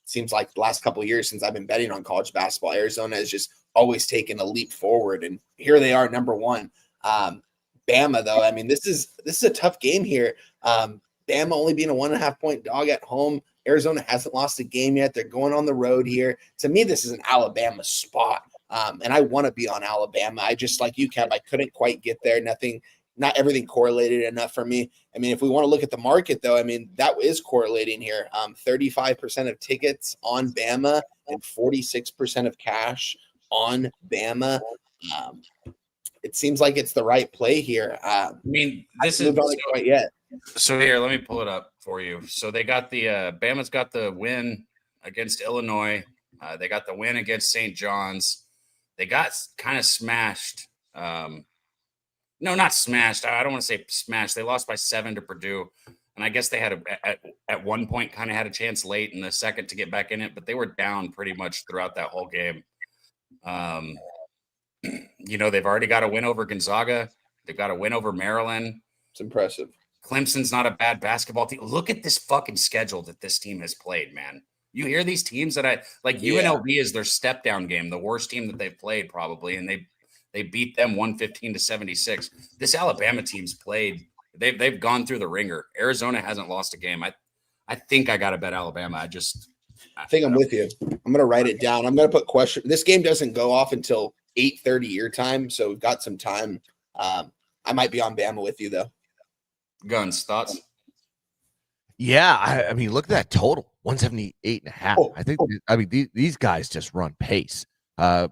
Seems like the last couple of years since I've been betting on college basketball, Arizona has just always taken a leap forward. And here they are, number 1. Bama, though, I mean, this is a tough game here. Bama only being a 1.5 point dog at home. Arizona hasn't lost a game yet. They're going on the road here. To me, this is an Alabama spot. And I want to be on Alabama. I just, like you, Cab, I couldn't quite get there. Not everything correlated enough for me. I mean, if we want to look at the market, though, I mean, that is correlating here. 35% of tickets on Bama and 46% of cash on Bama. It seems like it's the right play here. I mean, this is not quite yet. So here, let me pull it up for you. So they got Bama's got the win against Illinois. They got the win against St. John's. They got kind of smashed. No, not smashed. I don't want to say smashed. They lost by 7 to Purdue. And I guess they had at one point kind of had a chance late in the second to get back in it, but they were down pretty much throughout that whole game. They've already got a win over Gonzaga. They've got a win over Maryland. It's impressive. Clemson's not a bad basketball team. Look at this fucking schedule that this team has played, man. You hear these teams that UNLV is their step down game, the worst team that they've played probably, and they beat them 115-76. This Alabama team's played. They've gone through the ringer. Arizona hasn't lost a game. I think I got to bet Alabama. I think I'm with you. I'm going to write it down. I'm going to put question. This game doesn't go off until 8:30 your time, so we've got some time. I might be on Bama with you though. Guns, thoughts? Yeah, I mean, look at that total, 178.5. I think these guys just run pace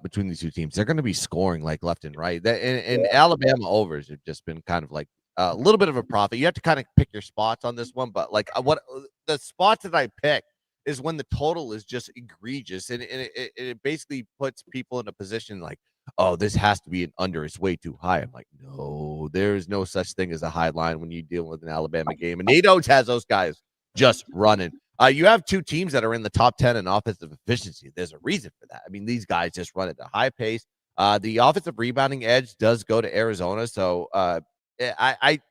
between these two teams. They're going to be scoring like left and right. And Alabama overs have just been kind of like a little bit of a profit. You have to kind of pick your spots on this one, but like what the spots that I pick is when the total is just egregious, and it basically puts people in a position like, oh, this has to be an under. It's way too high. I'm like, no, there's no such thing as a high line when you deal with an Alabama game. And Nate Oates has those guys just running. You have two teams that are in the top 10 in offensive efficiency. There's a reason for that. I mean, these guys just run at a high pace. The offensive rebounding edge does go to Arizona. So I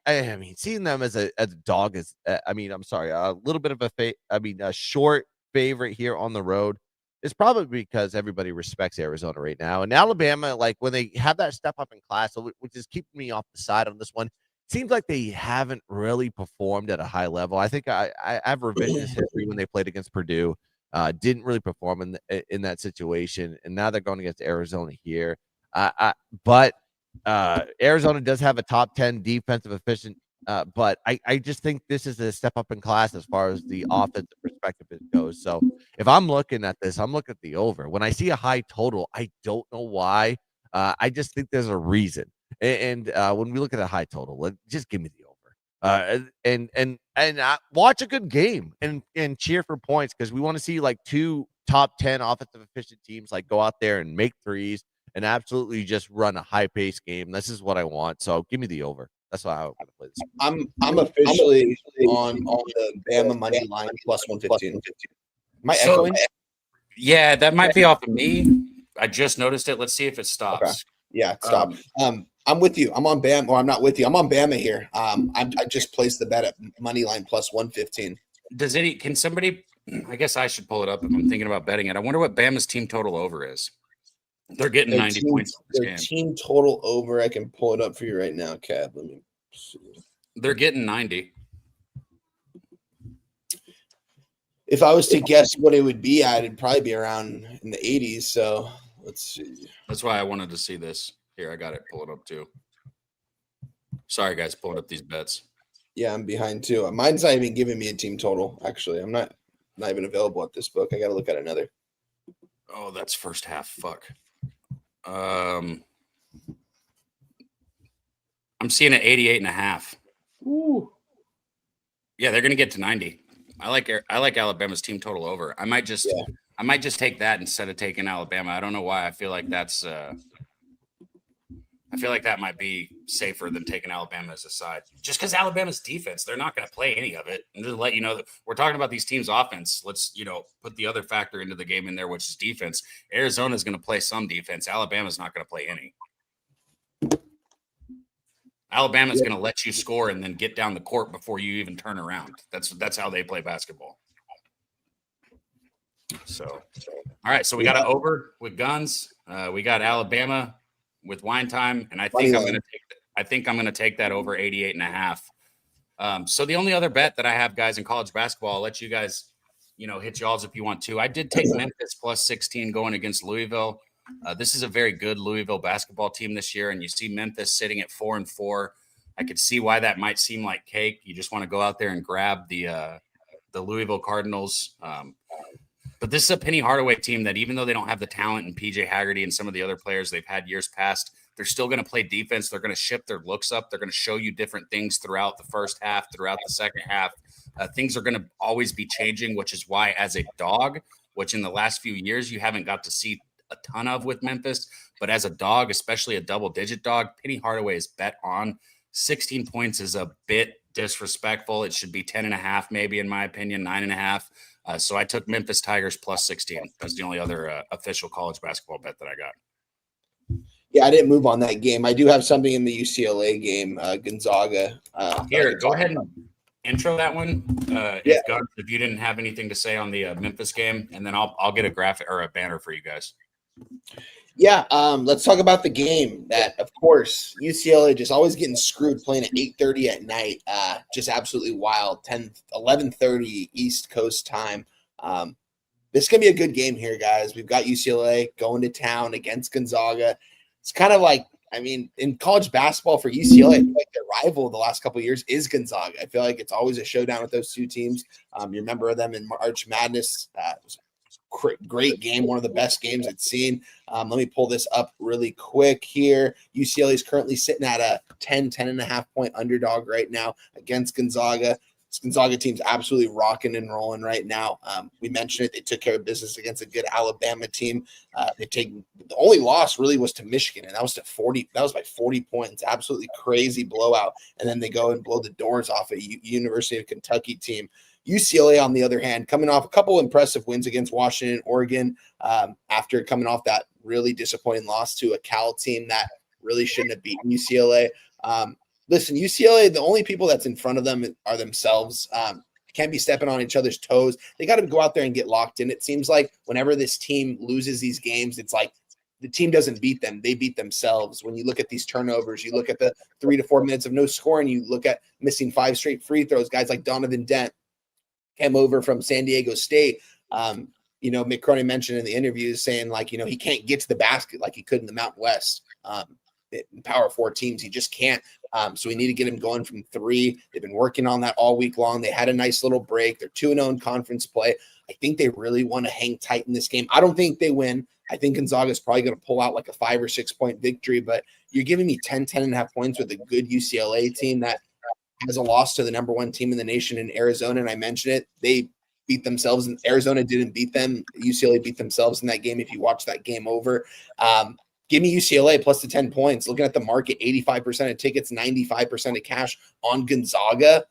mean, seeing them as a dog is, I'm sorry, a little bit of a short favorite here on the road. It's probably because everybody respects Arizona right now. And Alabama, like when they have that step up in class, which is keeping me off the side on this one, seems like they haven't really performed at a high level. I think I have revisionist history when they played against Purdue. Didn't really perform in that situation. And now they're going against Arizona here. But Arizona does have a top 10 defensive efficient. But I just think this is a step up in class as far as the offensive perspective goes. So if I'm looking at this, I'm looking at the over. When I see a high total, I don't know why. I just think there's a reason. And when we look at a high total, just give me the over. And watch a good game and cheer for points, because we want to see like two top 10 offensive efficient teams like go out there and make threes and absolutely just run a high pace game. This is what I want. So give me the over. That's why I'm going to play this. I'm officially on the Bama money line plus 115. Am I echoing? Yeah, that might be off of me. I just noticed it. Let's see if it stops. Okay. Yeah, stop. I'm with you. I'm on Bama, or I'm not with you. I'm on Bama here. I just placed the bet at money line plus 115. Can somebody? I guess I should pull it up if I'm thinking about betting it. I wonder what Bama's team total over is. They're getting 90 points in this game. Team total over. I can pull it up for you right now, Cab. Let me see. They're getting 90. If I was to guess what it would be at, it'd probably be around in the 80s. So let's see. That's why I wanted to see this. Here, I got it. Pull it up too. Sorry, guys, pulling up these bets. Yeah, I'm behind too. Mine's not even giving me a team total. Actually, I'm not even available at this book. I got to look at another. Oh, that's first half. Fuck. I'm seeing it 88.5. Ooh. Yeah, they're gonna get to 90. I like Alabama's team total over. I might just take that instead of taking Alabama. I don't know why. I feel like that's I feel like that might be safer than taking Alabama as a side. Just because Alabama's defense, they're not going to play any of it. And just to let you know that we're talking about these teams' offense. Let's, put the other factor into the game in there, which is defense. Arizona's going to play some defense. Alabama's not going to play any. Alabama's going to let you score and then get down the court before you even turn around. That's how they play basketball. So all right. So we got an over with guns. We got Alabama with wine time, and I think I'm going to take that over 88.5. So the only other bet that I have, guys, in college basketball, I'll let you guys, hit y'alls if you want to. I did take Memphis plus 16 going against Louisville. This is a very good Louisville basketball team this year, and you see Memphis sitting at 4-4. I could see why that might seem like cake. You just want to go out there and grab the Louisville Cardinals. But this is a Penny Hardaway team that, even though they don't have the talent and PJ Haggerty and some of the other players they've had years past, they're still going to play defense. They're going to shift their looks up. They're going to show you different things throughout the first half, throughout the second half. Things are going to always be changing, which is why, as a dog, which in the last few years you haven't got to see a ton of with Memphis, but as a dog, especially a double-digit dog, Penny Hardaway is bet on. 16 points is a bit disrespectful. It should be 10.5, maybe, in my opinion, 9.5. So I took Memphis Tigers plus 16. That's the only other official college basketball bet that I got. Yeah, I didn't move on that game. I do have something in the UCLA game, Gonzaga. Here, go ahead and intro that one. If you didn't have anything to say on the Memphis game, and then I'll get a graphic or a banner for you guys. Yeah, let's talk about the game. That, of course, UCLA just always getting screwed playing at 8:30 at night. Just absolutely wild. 11:30 East Coast time. This is going to be a good game here, guys. We've got UCLA going to town against Gonzaga. It's kind of like, in college basketball for UCLA, I feel like their rival the last couple of years is Gonzaga. I feel like it's always a showdown with those two teams. You remember them in March Madness. It was a great game, one of the best games I've seen. Let me pull this up really quick here. UCLA is currently sitting at a 10.5 point underdog right now against Gonzaga. This Gonzaga team's absolutely rocking and rolling right now. We mentioned it. They took care of business against a good Alabama team. The only loss really was to Michigan, and that was by 40 points. Absolutely crazy blowout. And then they go and blow the doors off a University of Kentucky team. UCLA, on the other hand, coming off a couple impressive wins against Washington and Oregon, after coming off that really disappointing loss to a Cal team that really shouldn't have beaten UCLA. Listen, UCLA, the only people that's in front of them are themselves. Can't be stepping on each other's toes. They got to go out there and get locked in. It seems like whenever this team loses these games, it's like the team doesn't beat them. They beat themselves. When you look at these turnovers, you look at the 3 to 4 minutes of no scoring, you look at missing 5 straight free throws, guys like Donovan Dent came over from San Diego State. Mick Cronin mentioned in the interview saying, like, he can't get to the basket like he could in the Mountain West. Power 4 teams, he just can't. So we need to get him going from 3. They've been working on that all week long. They had a nice little break. They're 2-0 in conference play. I think they really want to hang tight in this game. I don't think they win. I think Gonzaga is probably going to pull out like a 5 or 6 point victory, but you're giving me 10.5 points with a good UCLA team that has a loss to the number 1 team in the nation in Arizona. And I mentioned it. They beat themselves, and Arizona didn't beat them. UCLA beat themselves in that game. If you watch that game over, give me UCLA plus the 10 points. Looking at the market, 85% of tickets, 95% of cash on Gonzaga.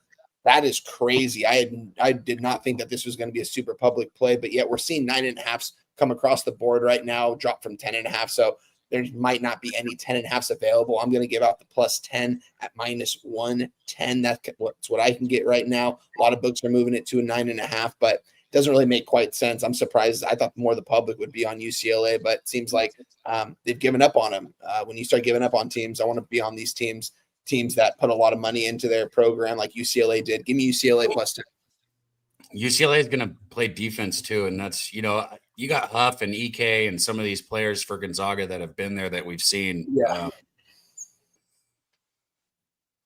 That is crazy. I did not think that this was going to be a super public play, but yet we're seeing 9.5s come across the board right now, drop from 10.5. So there might not be any 10.5s available. I'm going to give out the plus 10 at minus 110. That's what I can get right now. A lot of books are moving it to a 9.5, but it doesn't really make quite sense. I'm surprised. I thought more of the public would be on UCLA, but it seems like they've given up on them. When you start giving up on teams, I want to be on these teams that put a lot of money into their program like UCLA did. Give me UCLA plus 10. UCLA is going to play defense too, and that's, you got Huff and EK and some of these players for Gonzaga that have been there that we've seen. Yeah.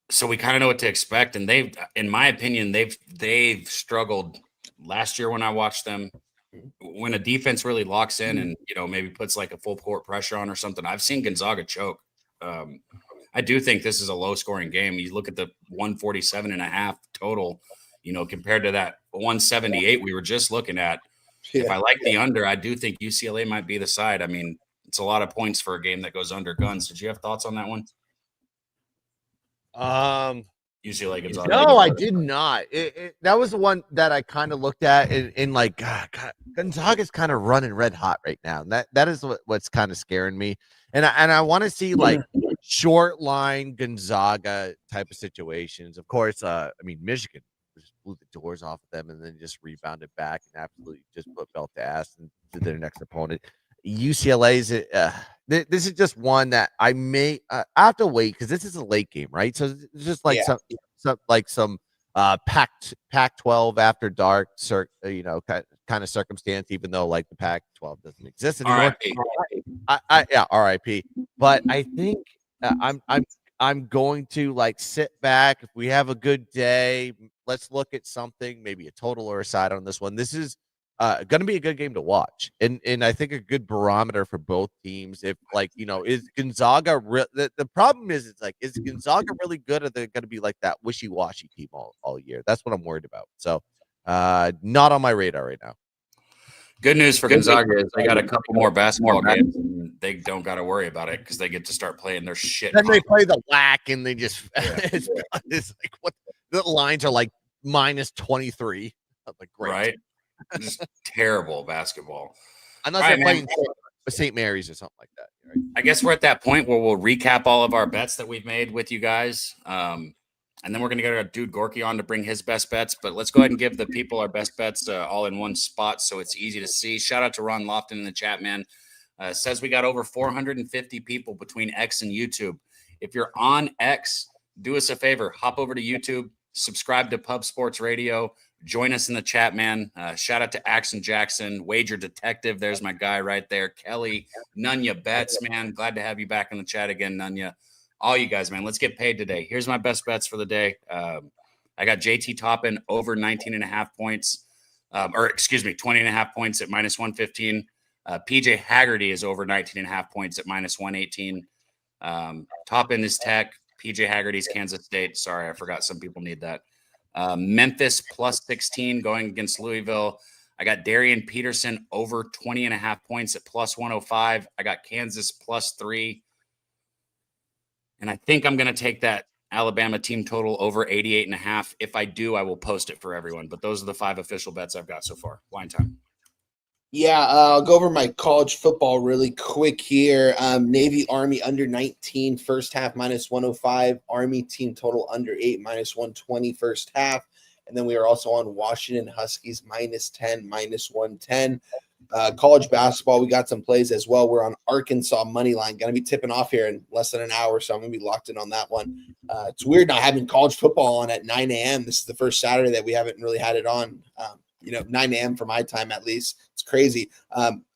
So we kind of know what to expect, and in my opinion, they've struggled last year when I watched them. When a defense really locks in and maybe puts like a full court pressure on or something, I've seen Gonzaga choke. I do think this is a low scoring game. You look at the 147.5 total, compared to that 178 we were just looking at. Yeah. If I like the under, I do think UCLA might be the side. I mean, it's a lot of points for a game that goes under guns. Did you have thoughts on that one? UCLA Gonzaga. No, I did not. That was the one that I kind of looked at in like, God, Gonzaga's kind of running red hot right now. And that is what's kind of scaring me. And I want to see like short line Gonzaga type of situations. Of course, Michigan just blew the doors off of them and then just rebounded back and absolutely just put belt to ass and to their next opponent. UCLA's this is just one that I may have to wait because this is a late game, right? So it's just like some Pac-12 after dark, kind of circumstance. Even though like the Pac-12 doesn't exist anymore. RIP. But I think I'm going to like sit back. If we have a good day, let's look at something, maybe a total or a side on this one. This is going to be a good game to watch, and I think a good barometer for both teams. If is Gonzaga the problem is is Gonzaga really good, or they're going to be like that wishy-washy team all year? That's what I'm worried about. So not on my radar right now. Good news for Gonzaga is they got a couple more basketball games, and they don't got to worry about it because they get to start playing their shit. Then they play the WAC, and they just it's like what the lines are like minus 23. Like great. Right. Just terrible basketball. Unless they're playing St. Mary's or something like that. Right? I guess we're at that point where we'll recap all of our bets that we've made with you guys. And then we're going to get our dude Gorky on to bring his best bets. But let's go ahead and give the people our best bets all in one spot so it's easy to see. Shout out to Ron Lofton in the chat, man. Says we got over 450 people between X and YouTube. If you're on X, do us a favor. Hop over to YouTube. Subscribe to Pub Sports Radio. Join us in the chat, man. Shout out to Axon Jackson, Wager Detective. There's my guy right there. Kelly, Nunya Bets, man. Glad to have you back in the chat again, Nunya. All you guys, man. Let's get paid today. Here's my best bets for the day. I got JT Toppin over 19.5 points. 20.5 points at minus 115. PJ Haggerty is over 19.5 points at minus 118. Toppin is Tech. PJ Haggerty's Kansas State. Sorry, I forgot some people need that. Memphis plus 16 going against Louisville. I got Darian Peterson over 20.5 points at plus 105. I got Kansas plus 3. And I think I'm going to take that Alabama team total over 88.5. If I do, I will post it for everyone. But those are the 5 official bets I've got so far. Line time. Yeah, I'll go over my college football really quick here. Navy Army under 19 first half minus 105. Army team total under 8 minus 120 first half. And then we are also on Washington Huskies minus 10 minus 110. College basketball, we got some plays as well. We're on Arkansas money line. Going to be tipping off here in less than an hour, so I'm going to be locked in on that one. It's weird not having college football on at 9 a.m. This is the first Saturday that we haven't really had it on. 9 a.m. for my time at least. It's crazy.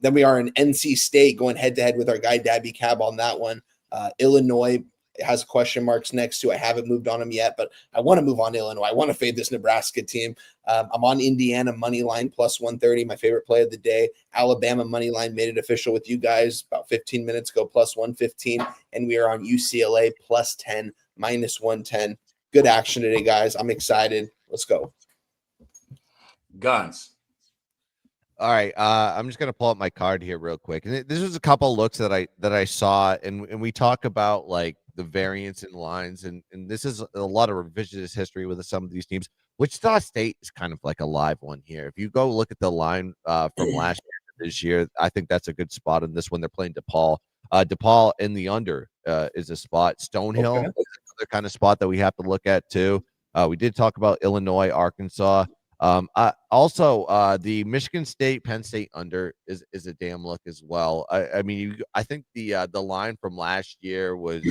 Then we are in NC State going head-to-head with our guy Daby Cab on that one. Illinois has question marks next to. I haven't moved on him yet, but I want to move on Illinois. I want to fade this Nebraska team. I'm on Indiana money line plus 130, my favorite play of the day. Alabama money line made it official with you guys about 15 minutes ago, plus 115. And we are on UCLA plus 10, minus 110. Good action today, guys. I'm excited. Let's go. Guns. All right, I'm just gonna pull up my card here real quick, and this was a couple looks that I saw, and we talk about like the variance in lines, and this is a lot of revisionist history with some of these teams. Wichita State is kind of like a live one here. If you go look at the line from last year to this year, I think that's a good spot in this one. They're playing DePaul. DePaul in the under is a spot. Stonehill is another kind of spot that we have to look at too. We did talk about Illinois, Arkansas. Also, the Michigan State, Penn State under is a damn look as well. I mean, I think the line from last year was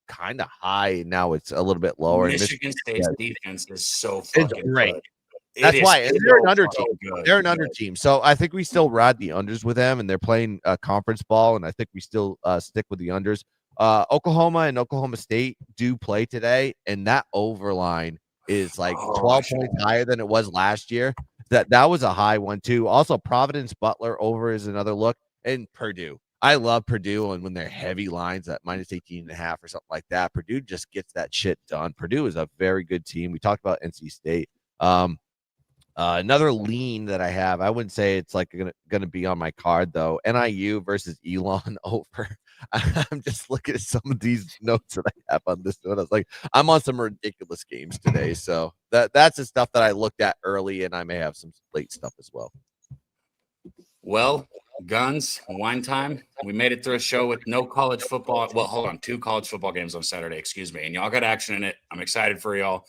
kind of high. Now it's a little bit lower. Michigan State's defense is so fucking great. Good. That's why they're an under team. Good. They're an under team. So I think we still ride the unders with them, and they're playing conference ball, and I think we still stick with the unders. Oklahoma and Oklahoma State do play today, and that over line is like 12 points higher than it was last year. That was a high one too. Also, Providence Butler over is another look, and Purdue. I love Purdue, and when they're heavy lines at minus 18.5 or something like that, Purdue just gets that shit done. Purdue is a very good team. We talked about NC State. Another lean that I have, I wouldn't say it's like gonna be on my card though. NIU versus Elon over. I'm just looking at some of these notes that I have on this note. I was like, I'm on some ridiculous games today. So that's the stuff that I looked at early, and I may have some late stuff as well. Well, Guns, wine time. We made it through a show with no college football. Well, hold on, 2 college football games on Saturday, excuse me. And y'all got action in it. I'm excited for y'all.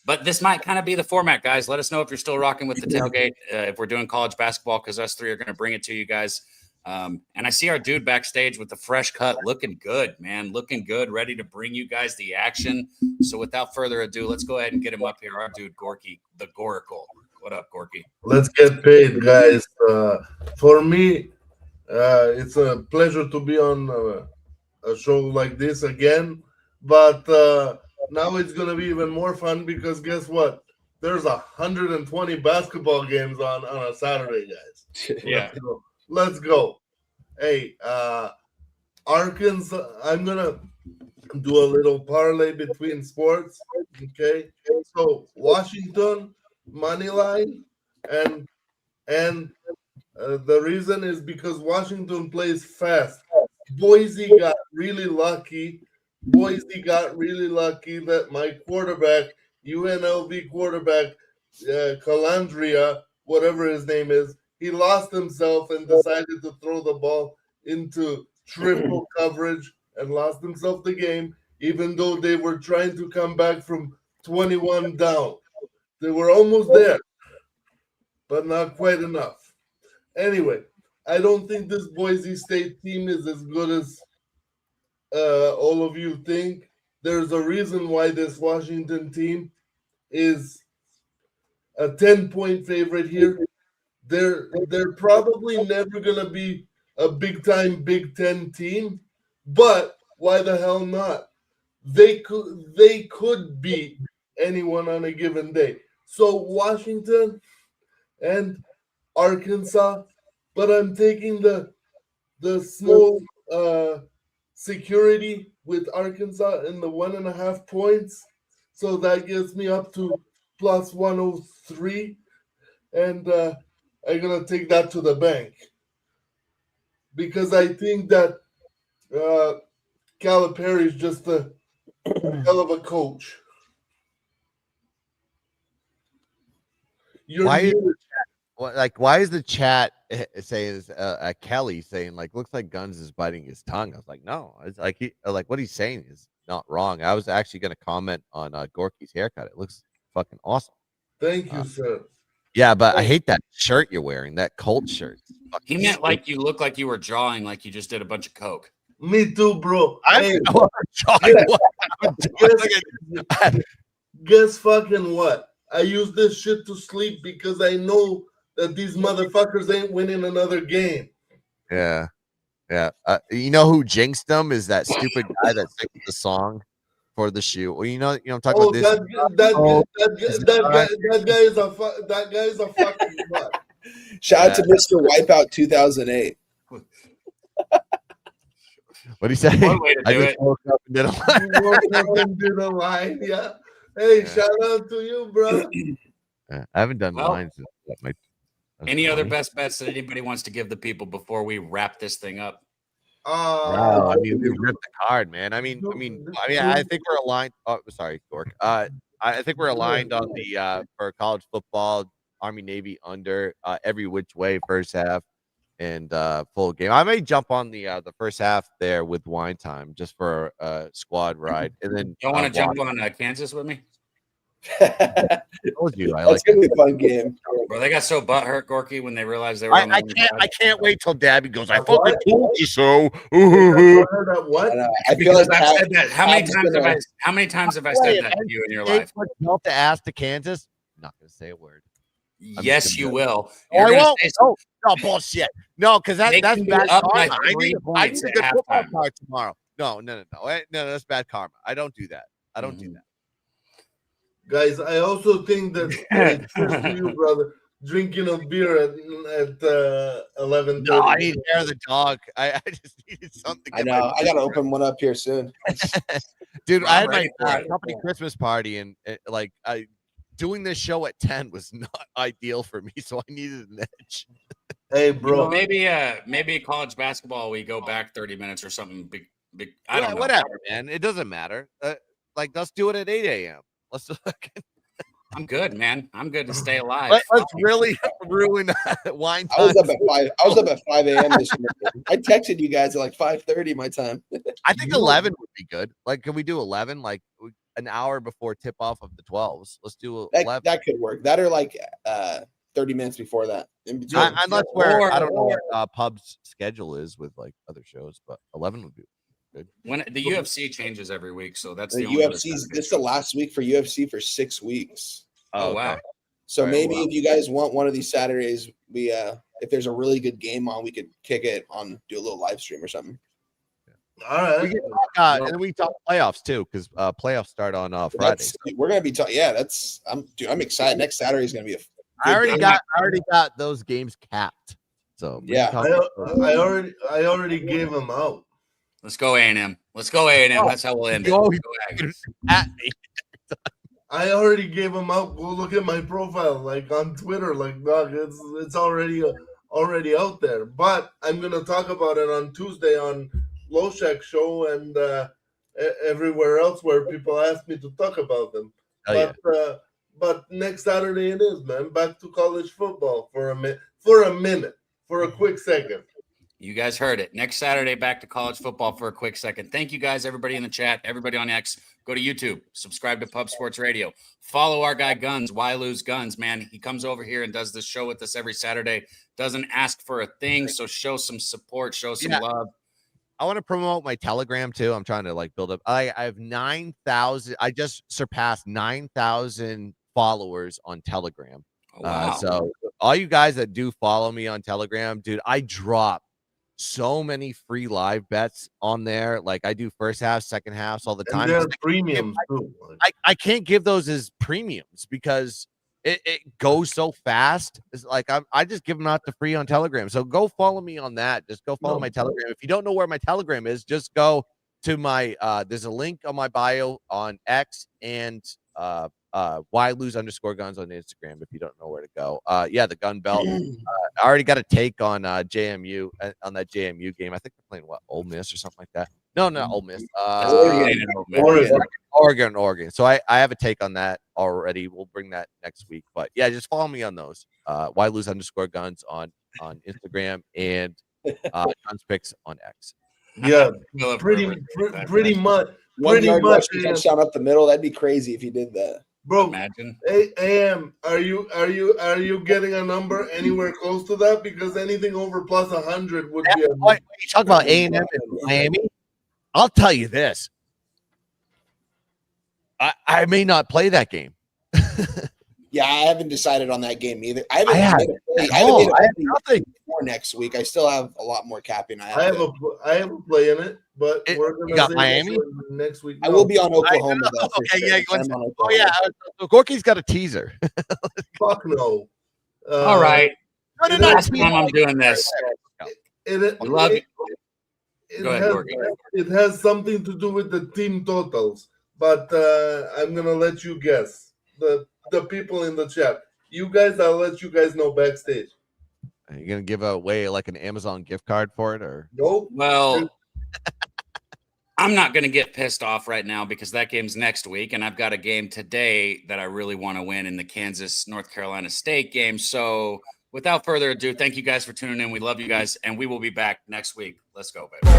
But this might kind of be the format, guys. Let us know if you're still rocking with the tailgate, if we're doing college basketball, because us 3 are going to bring it to you guys. And I see our dude backstage with the fresh cut, looking good, man, looking good, ready to bring you guys the action. So without further ado, let's go ahead and get him up here. Our dude, Gorky, the Goracle. What up, Gorky? Let's get paid, guys. For me, it's a pleasure to be on a show like this again. But now it's going to be even more fun because guess what? There's 120 basketball games on a Saturday, guys. Yeah. Let's go. Hey, Arkansas, I'm going to do a little parlay between sports. Okay. So Washington, money line, and the reason is because Washington plays fast. Boise got really lucky that my quarterback, UNLV quarterback, Calandria, whatever his name is, he lost himself and decided to throw the ball into triple coverage and lost himself the game, even though they were trying to come back from 21 down. They were almost there, but not quite enough. Anyway, I don't think this Boise State team is as good as all of you think. There's a reason why this Washington team is a 10-point favorite here. They're probably never going to be a big-time Big Ten team, but why the hell not? They could beat anyone on a given day. So Washington and Arkansas, but I'm taking the small security with Arkansas in the 1.5 points. So that gets me up to plus 103. And I'm going to take that to the bank. Because I think that Calipari is just a hell of a coach. You're Why muted. why is the chat saying Kelly saying like looks like Guns is biting his tongue? I was like, no, it's like what he's saying is not wrong. I was actually going to comment on Gorky's haircut. It looks fucking awesome. Thank you, sir. Yeah, but I hate that shirt you're wearing, that Colt shirt. He meant like you look like you were drawing, like you just did a bunch of coke. Me too, bro. I know I'm drawing. Guess fucking what? I use this shit to sleep because I know that these motherfuckers ain't winning another game. Yeah. You know who jinxed them is that stupid guy that sings the song for the shoe. Well, I'm talking about this. That guy is a fucking butt. Shout out to Mr. Wipeout 2008. What do you say? One way to do it. Woke up and did a line. You woke up and did a line, yeah. Hey, shout out to you, bro. I haven't done lines. Any other best bets that anybody wants to give the people before we wrap this thing up? Wow, I mean, we ripped the card, man. I mean, I think we're aligned. Oh, sorry, Gork. I think we're aligned on the for college football, Army Navy under every which way first half and full game. I may jump on the first half there with wine time just for a squad ride, and then You want to jump on Kansas with me? I told you I That's like gonna be a fun game. Bro, they got so butthurt, Gorky, when they realized they were. On I can't wait till Dabby goes. I fucking told you so. What? I feel like I've said that. How many Pat's times have I said that to you in your life? Melt the ass to Kansas. I'm not gonna say a word. Yes, you will. I won't. No bullshit. No, because that's can be bad up karma. by I 3 need a points good at football halftime. card tomorrow. No, that's bad karma. I don't do that. I don't do that. Guys, I also think that cheers to you, brother. Drinking a beer at 11:30. No, I need hair of the dog. I just needed something. To I know. I gotta open one up here soon. Dude, I had my ready for it. company Christmas party, and doing this show at 10 was not ideal for me, so I needed an edge. Hey, bro. Maybe college basketball. We go back 30 minutes or something. Big. I don't know. Whatever, man. It doesn't matter. Let's do it at 8 a.m. Let's. I'm good, man. I'm good to stay alive. Let's really ruin wine time. I was up at 5. I was up at 5 a.m. this morning. I texted you guys at like 5:30 my time. I think 11 would be good. Like, can we do 11? Like an hour before tip off of the 12s. Let's do 11. That could work. That or like 30 minutes before that. Unless I don't know what Pub's schedule is with like other shows, but 11 would be good. When the UFC changes every week, so that's the the only UFC's. This is the last week for UFC for 6 weeks. Oh wow! So Right, maybe if you guys want one of these Saturdays, we if there's a really good game on, we could kick it on, do a little live stream or something. All right. And then we talk playoffs too, because playoffs start on Friday. We're gonna be talking. Yeah, I'm excited. Next Saturday is gonna be a. I already got those games capped. So yeah, I already gave them out. Let's go A&M. Let's go A&M. That's how we'll end it. At me. I already gave them out. Go look at my profile, like on Twitter. Like, dog, it's already out there. But I'm gonna talk about it on Tuesday on Loshak Show and everywhere else where people ask me to talk about them. But next Saturday it is, man. Back to college football for a minute, for a quick second. You guys heard it. Next Saturday, back to college football for a quick second. Thank you guys, everybody in the chat, everybody on X. Go to YouTube, subscribe to Pub Sports Radio. Follow our guy Guns, Why Lose Guns, man. He comes over here and does this show with us every Saturday. Doesn't ask for a thing, so show some support, show some love. I want to promote my Telegram too. I'm trying to like build up. I have 9,000. I just surpassed 9,000 followers on Telegram. Oh, wow. So all you guys that do follow me on Telegram, dude, I drop so many free live bets on there. Like I do first half, second halves all the time. And they're premiums too. I can't give those as premiums because it goes so fast. It's like I just give them out to free on Telegram. So go follow me on that. Just go follow my Telegram. If you don't know where my Telegram is, just go to my there's a link on my bio on X and @why_lose_guns on Instagram if you don't know where to go. Yeah, the gun belt. I already got a take on JMU on that JMU game. I think they're playing Ole Miss or something like that. No, not Ole Miss. Oregon. So I have a take on that already. We'll bring that next week. But yeah, just follow me on those. @why_lose_guns on Instagram and Guns Picks on X. Yeah, pretty much. One yard rushing touchdown up the middle. That'd be crazy if you did that. Bro, imagine. AM, are you getting a number anywhere close to that? Because anything over plus 100 would be. You talk about A&M and Miami. I'll tell you this. I may not play that game. Yeah, I haven't decided on that game either. I have nothing for next week. I still have a lot more capping. I have a play in it, but we're gonna got Miami next week. I will be on Oklahoma though. Okay, sure. yeah. So Gorky's got a teaser. Fuck no. All right. Last time I'm doing this. Love it. It has something to do with the team totals, but I'm gonna let you guess. The people in the chat. I'll let you guys know backstage. Are you gonna give away like an Amazon gift card for it, or nope? Well, I'm not gonna get pissed off right now because that game's next week, and I've got a game today that I really want to win in the Kansas-North Carolina State game. So without further ado, thank you guys for tuning in. We love you guys, and we will be back next week. Let's go, baby.